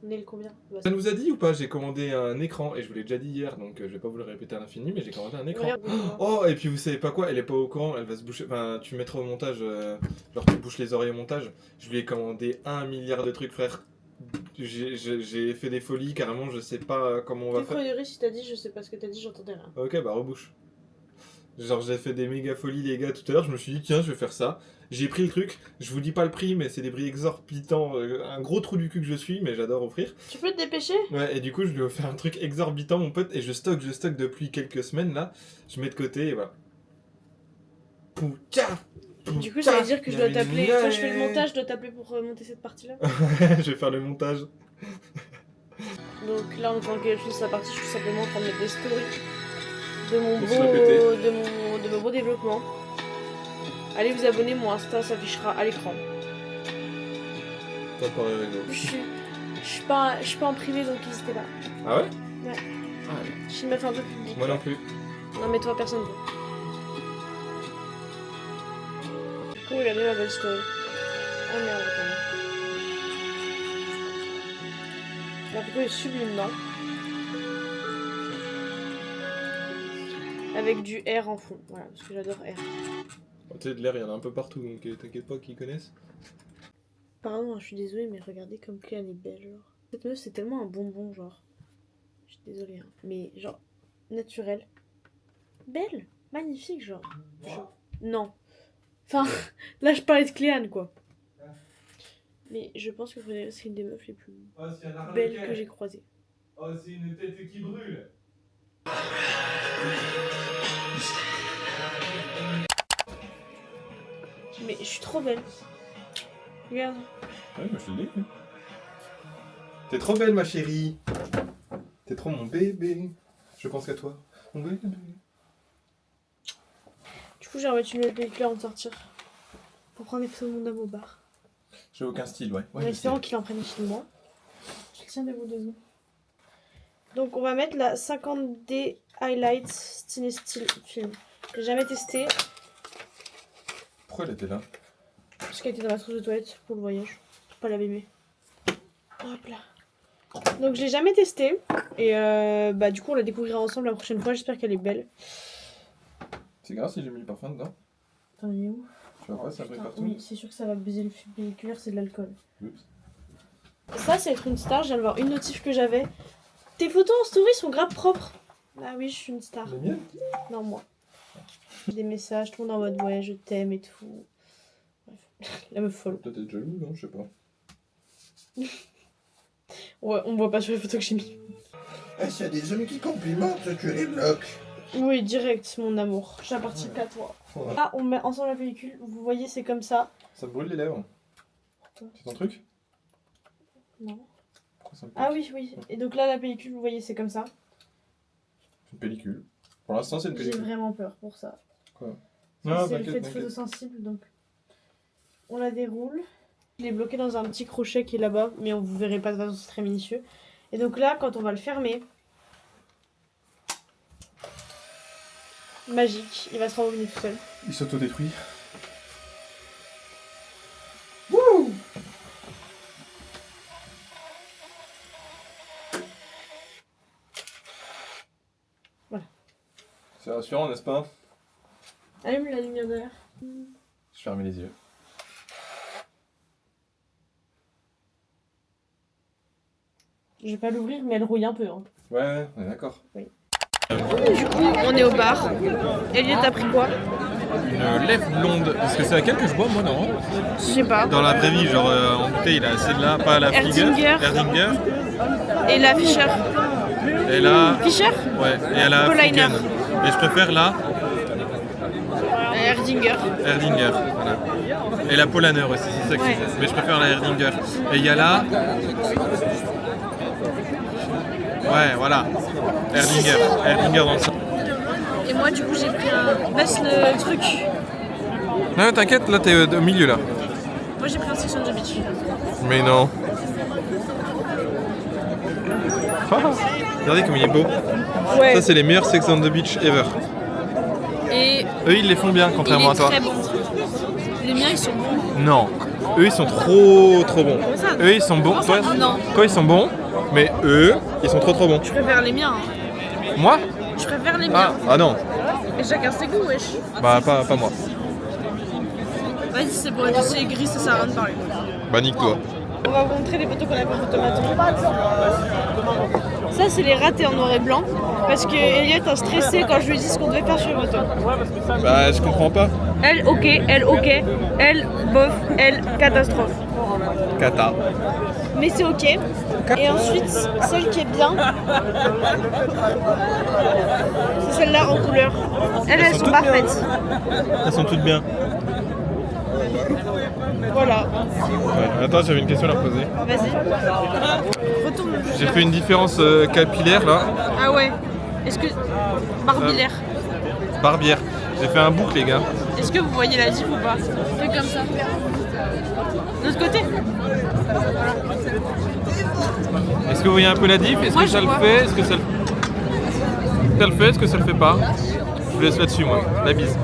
S1: On est le combien?
S5: Ça nous a dit ou pas? J'ai commandé un écran et je vous l'ai déjà dit hier donc je vais pas vous le répéter à l'infini, mais j'ai commandé un écran. Oh, et puis vous savez pas quoi, elle est pas au courant, elle va se boucher. Enfin, tu mettras au montage, genre tu bouches les oreilles au montage. Je lui ai commandé 1 milliard de trucs, frère. J'ai fait des folies, carrément, je sais pas comment on va faire.
S1: T'es si t'as dit, je sais pas ce que t'as dit, j'entendais rien.
S5: Ok, bah rebouche. Genre j'ai fait des méga folies les gars tout à l'heure, je me suis dit tiens je vais faire ça. J'ai pris le truc, je vous dis pas le prix mais c'est des prix exorbitants, un gros trou du cul que je suis mais j'adore offrir.
S1: Tu peux te dépêcher?
S5: Ouais et du coup je lui ai offert un truc exorbitant mon pote et je stocke depuis quelques semaines là. Je mets de côté et voilà.
S1: Du coup ça veut dire que je dois t'appeler, quand je fais le montage je dois t'appeler pour monter cette partie là.
S5: Je vais faire le montage.
S1: Donc là en tant que chose sa partie je suis simplement en train de mettre des stories. De mon beau développement. Allez vous abonner, mon Insta s'affichera à l'écran.
S5: Ça paraît rigolo.
S1: Je suis pas en privé donc n'hésitez pas.
S5: Ah ouais?
S1: Ouais.
S5: Ah ouais.
S1: Je suis une meuf un peu publique.
S5: Moi non plus.
S1: Non mais toi personne veut. Du coup regardez ma belle story. Oh merde attendez. La photo est sublime, non? Avec du R en fond, voilà, parce que j'adore R.
S5: Tu sais, de l'air, il y en a un peu partout, donc t'inquiète pas qu'ils connaissent.
S1: Pardon, je suis désolée, mais regardez comme Clé elle est belle, genre. Cette meuf, c'est tellement un bonbon, genre. Je suis désolée, hein. Mais genre, naturel. Belle, magnifique, genre. Non. Enfin, là, je parlais de Cléane, quoi. Mais je pense que c'est une des meufs les plus belles que j'ai croisées.
S5: Oh, c'est une tête qui brûle.
S1: Mais je suis trop belle. Regarde.
S5: Ouais, moi je te le dis. T'es trop belle, ma chérie. T'es trop mon bébé. Je pense qu'à toi. Mon bébé.
S1: Du coup, j'ai remettre une nouvelle pellicule avant de sortir. Pour prendre des photos de mon homme au bar.
S5: J'ai aucun style, ouais.
S1: En espérant qu'il en prenne chez moi. Je tiens des mots de secondes. Donc, on va mettre la 50D Highlights Style Film. J'ai jamais testé.
S5: Pourquoi elle était là?
S1: Parce qu'elle était dans ma trousse de toilette pour le voyage. Pour pas l'abîmer. Hop là. Donc, je l'ai jamais testé. Et bah, du coup, on la découvrira ensemble la prochaine fois. J'espère qu'elle est belle.
S5: C'est grave si j'ai mis le parfum dedans.
S1: Attends, il est où?
S5: Tu vois pas, ça brille partout.
S1: Oui, c'est sûr que ça va baiser le film pelliculaire, c'est de l'alcool.
S5: Oups.
S1: Ça, c'est être une star. Je viens de voir une notif que j'avais. Tes photos en story sont grave propres. Ah oui, je suis une star.
S5: Les miennes?
S1: Non, moi. Des messages, tout le monde en mode ouais, je t'aime et tout. Bref, la meuf folle.
S5: Peut-être être jaloux, non? Je sais pas.
S1: Ouais, on voit pas sur les photos que j'ai mis.
S12: Eh, s'il y a des hommes qui complimentent, tu les bloques.
S1: Oui, direct, mon amour. J'appartiens qu'à toi.
S5: Ouais.
S1: Là, on met ensemble la pellicule. Vous voyez, c'est comme ça.
S5: Ça me brûle les lèvres. C'est ton truc?
S1: Non.
S5: Pourquoi ça me pique?
S1: Ah oui, oui. Et donc là, la pellicule, vous voyez, c'est comme ça.
S5: C'est une pellicule. Pour l'instant, c'est une
S1: J'ai
S5: pellicule.
S1: vraiment peur pour ça.
S5: Quoi?
S1: C'est
S5: Non,
S1: le fait
S5: t'inquiète,
S1: de
S5: t'inquiète.
S1: photosensible, donc on la déroule. Je l'ai bloqué dans un petit crochet qui est là-bas, mais on vous verrez pas de toute façon, c'est très minutieux. Et donc là, quand on va le fermer, magique, il va se rembobiner tout seul.
S5: Il s'autodétruit.
S1: Voilà.
S5: C'est rassurant, n'est-ce pas?
S1: Allume la lumière derrière.
S5: Je ferme les yeux.
S1: Je vais pas l'ouvrir, mais elle rouille un peu. Hein.
S5: Ouais, on est d'accord.
S1: Oui. Du coup, on est au bar. Elliot, t'as pris quoi?
S5: Une lèvre blonde. Est-ce que c'est laquelle que je bois, moi, non?
S1: Je sais pas.
S5: Dans la vraie vie, genre en bouteille, là, c'est de là, pas la
S1: Erdinger.
S5: Erdinger.
S1: Et la Fischer.
S5: Et là.
S1: Fischer?
S5: Ouais, et elle a
S1: Paulaner.
S5: Fliegen. Et je préfère la
S1: Erdinger.
S5: Erdinger. Voilà. Et la Paulaner aussi, c'est ça que
S1: Ouais.
S5: c'est. Mais je préfère la Erdinger. Et il y a la. Ouais, voilà. Erdinger. Erdinger dans le sang.
S1: Et moi, du coup, j'ai pris un. Baisse le truc.
S5: Non, t'inquiète, là, t'es au milieu, là.
S1: Moi, j'ai pris un Sex on the Beach.
S5: Mais non. Ah, regardez comme il est beau.
S1: Ouais.
S5: Ça, c'est les meilleurs Sex on the Beach ever.
S1: Et
S5: Eux, ils les font bien, contrairement à toi.
S1: très bon. Les miens, ils sont bons.
S5: Non. Eux, ils sont trop bons.
S1: Comment ça?
S5: Eux, ils sont bons.
S1: Comment ça?
S5: Toi,
S1: Non.
S5: Quoi, ils sont bons, mais eux, ils sont trop bons.
S1: Je préfère les miens. Hein.
S5: Moi?
S1: Je préfère les miens.
S5: Ah non.
S1: Et chacun ses goûts, wesh.
S5: Bah, pas moi.
S1: Vas-y, c'est bon, c'est gris, ça sert à rien de parler.
S5: Bah, nique-toi.
S1: On va vous montrer les photos qu'on a fait automatiquement. Ça, c'est les ratés en noir et blanc. Parce que Elliot a stressé quand je lui ai dit ce qu'on devait faire sur les photos.
S5: Bah, je comprends pas.
S1: Elle, ok, elle, ok. Elle, bof, elle, catastrophe.
S5: Kata.
S1: Mais c'est ok. Et ensuite, celle qui est bien, c'est celle-là en couleur. Elles sont parfaites.
S5: Elles sont toutes bien.
S1: Voilà.
S5: Ouais. Attends, j'avais une question à leur poser.
S1: Vas-y. Retourne.
S5: J'ai fait une différence capillaire, là.
S1: Ah ouais. Est-ce que... Barbillaire.
S5: Barbière. J'ai fait un boucle, les gars.
S1: Est-ce que vous voyez la diff ou pas? Fais comme ça. De l'autre côté.
S5: Est-ce que vous voyez un peu la diff? Est-ce que ça le fait? Est-ce que ça le fait? Est-ce que ça le fait pas? Je vous laisse là-dessus, moi. La bise.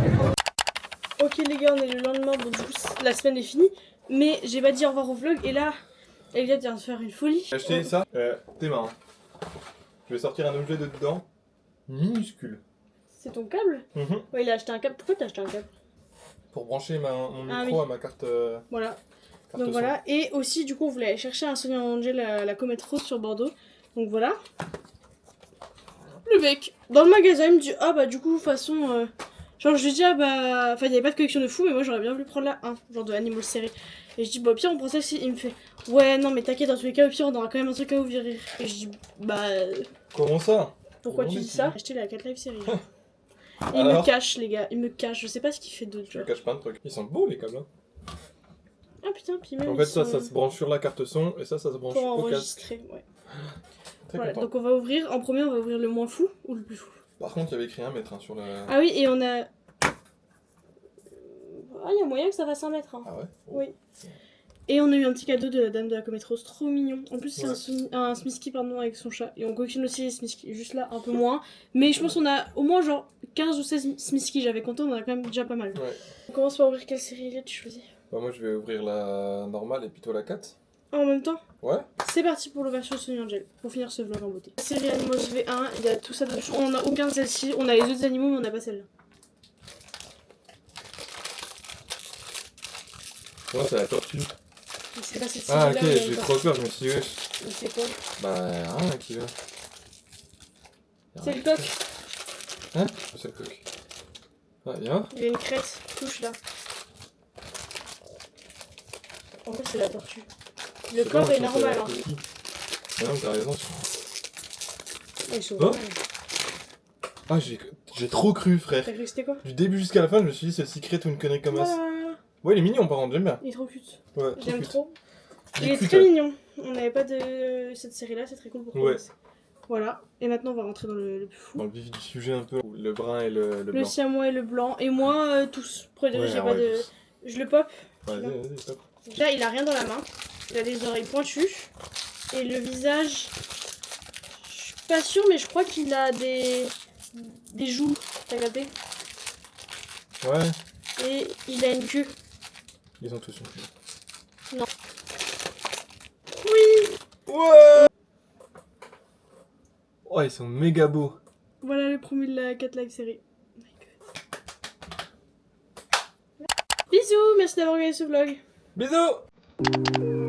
S1: Ok les gars, on est le lendemain, bon du coup la semaine est finie. Mais j'ai pas dit au revoir au vlog et là, Elliot vient de faire une folie.
S5: J'ai acheté ça. T'es marrant. Je vais sortir un objet de dedans. Minuscule.
S1: C'est ton câble? Ouais, il a acheté un câble. Pourquoi t'as acheté un câble?
S5: Pour brancher mon micro
S1: oui.
S5: à ma carte.
S1: Voilà.
S5: Carte
S1: Donc
S5: son.
S1: voilà. Et aussi, du coup, on voulait aller chercher un Sony Angel à la Comet Rose sur Bordeaux. Donc voilà. Le mec, dans le magasin, il me dit ah bah du coup, de toute façon. Genre, je lui dis ah bah. Enfin, il n'y avait pas de collection de fou, mais moi j'aurais bien voulu prendre la 1, genre de Animal Series. Et je dis bah au pire, on prend ça aussi. Il me fait ouais, non, mais t'inquiète, dans tous les cas, au pire, on aura quand même un truc à ouvrir. Et je dis bah.
S5: Comment ça?
S1: Pourquoi
S5: Comment
S1: tu dis
S5: tu
S1: ça?
S5: dis
S1: J'ai acheté la 4 Live Series. Et il me cache, les gars, il me cache. Je sais pas ce qu'il fait d'autre.
S5: Je cache plein de trucs. Ils sont beaux les câbles. Hein.
S1: Ah putain, puis même.
S5: En fait,
S1: ils
S5: ça
S1: sont...
S5: se branche sur la carte son et ça se branche
S1: pour
S5: au casque.
S1: enregistrer, ouais.
S5: Très
S1: Voilà,
S5: content.
S1: donc on va ouvrir. En premier, on va ouvrir le moins fou ou le plus fou.
S5: Par contre, il y avait écrit 1 mètre sur la.
S1: Ah oui, et on a. Ah, il y a moyen que ça fasse 1 mètre. Hein.
S5: Ah ouais?
S1: Oui. Et on a eu un petit cadeau de la dame de la Comet Rose, trop mignon. En plus, c'est un Smisky, pardon, avec son chat. Et on collectionne aussi les Smisky, juste là, un peu moins. Mais je pense qu'on a au moins genre 15 ou 16 Smisky, j'avais compté, on en a quand même déjà pas mal.
S5: Ouais.
S1: On commence par ouvrir quelle série là, tu choisis?
S5: Bah, moi, je vais ouvrir la normale et puis toi la 4.
S1: En même temps?
S5: Ouais.
S1: C'est parti pour l'ouverture de Sony Angel, pour finir ce vlog en beauté. La série Animals V1, il y a tout ça dedans. On n'a aucun de celle-ci, on a les autres animaux, mais on n'a pas celle-là.
S5: Moi, c'est la tortue.
S1: Mais c'est pas cette
S5: Ah,
S1: série-là.
S5: ok, j'ai trop peur, je me suis dit, wesh.
S1: Mais c'est quoi?
S5: Bah, rien qui va.
S1: C'est le coq.
S5: Hein? C'est le coq. Ah, viens.
S1: Il y a une crête, touche là. En fait, c'est la tortue. Le corps est normal. Hein.
S5: Non, t'as raison.
S1: Ils sont
S5: Oh.
S1: normaux.
S5: Ah, j'ai trop cru, frère.
S1: T'as cru que c'était quoi?
S5: Du début jusqu'à la fin, je me suis dit, c'est le secret ou une connerie comme ça.
S1: Voilà.
S5: Ouais, il est mignon, par contre, j'aime bien.
S1: Il est trop cute.
S5: Ouais,
S1: J'aime
S5: cute.
S1: trop.
S5: Il
S1: Il
S5: est
S1: est
S5: cute,
S1: très
S5: ouais.
S1: mignon. On n'avait pas de cette série-là, c'est très cool pour
S5: Ouais.
S1: commencer. Voilà. Et maintenant, on va rentrer dans le plus fou.
S5: Dans le vif du sujet, un peu. Le brun et le
S1: Le
S5: blanc.
S1: siamois et le blanc. Et moi, tous. Pour dire,
S5: Ouais,
S1: j'ai
S5: ouais,
S1: pas de.
S5: tous.
S1: Je le pop.
S5: Vas-y, stop.
S1: Là, il a rien dans la main. Il a des oreilles pointues. Et le visage. Je suis pas sûre, mais je crois qu'il a des joues. T'as capté?
S5: Ouais.
S1: Et il a une queue.
S5: Ils ont tous une queue.
S1: Non. Oui!
S5: Ouais! Oh, ils sont méga beaux.
S1: Voilà le premier de la 4 Live série. Oh my God. Bisous, merci d'avoir regardé ce vlog.
S5: Bisous!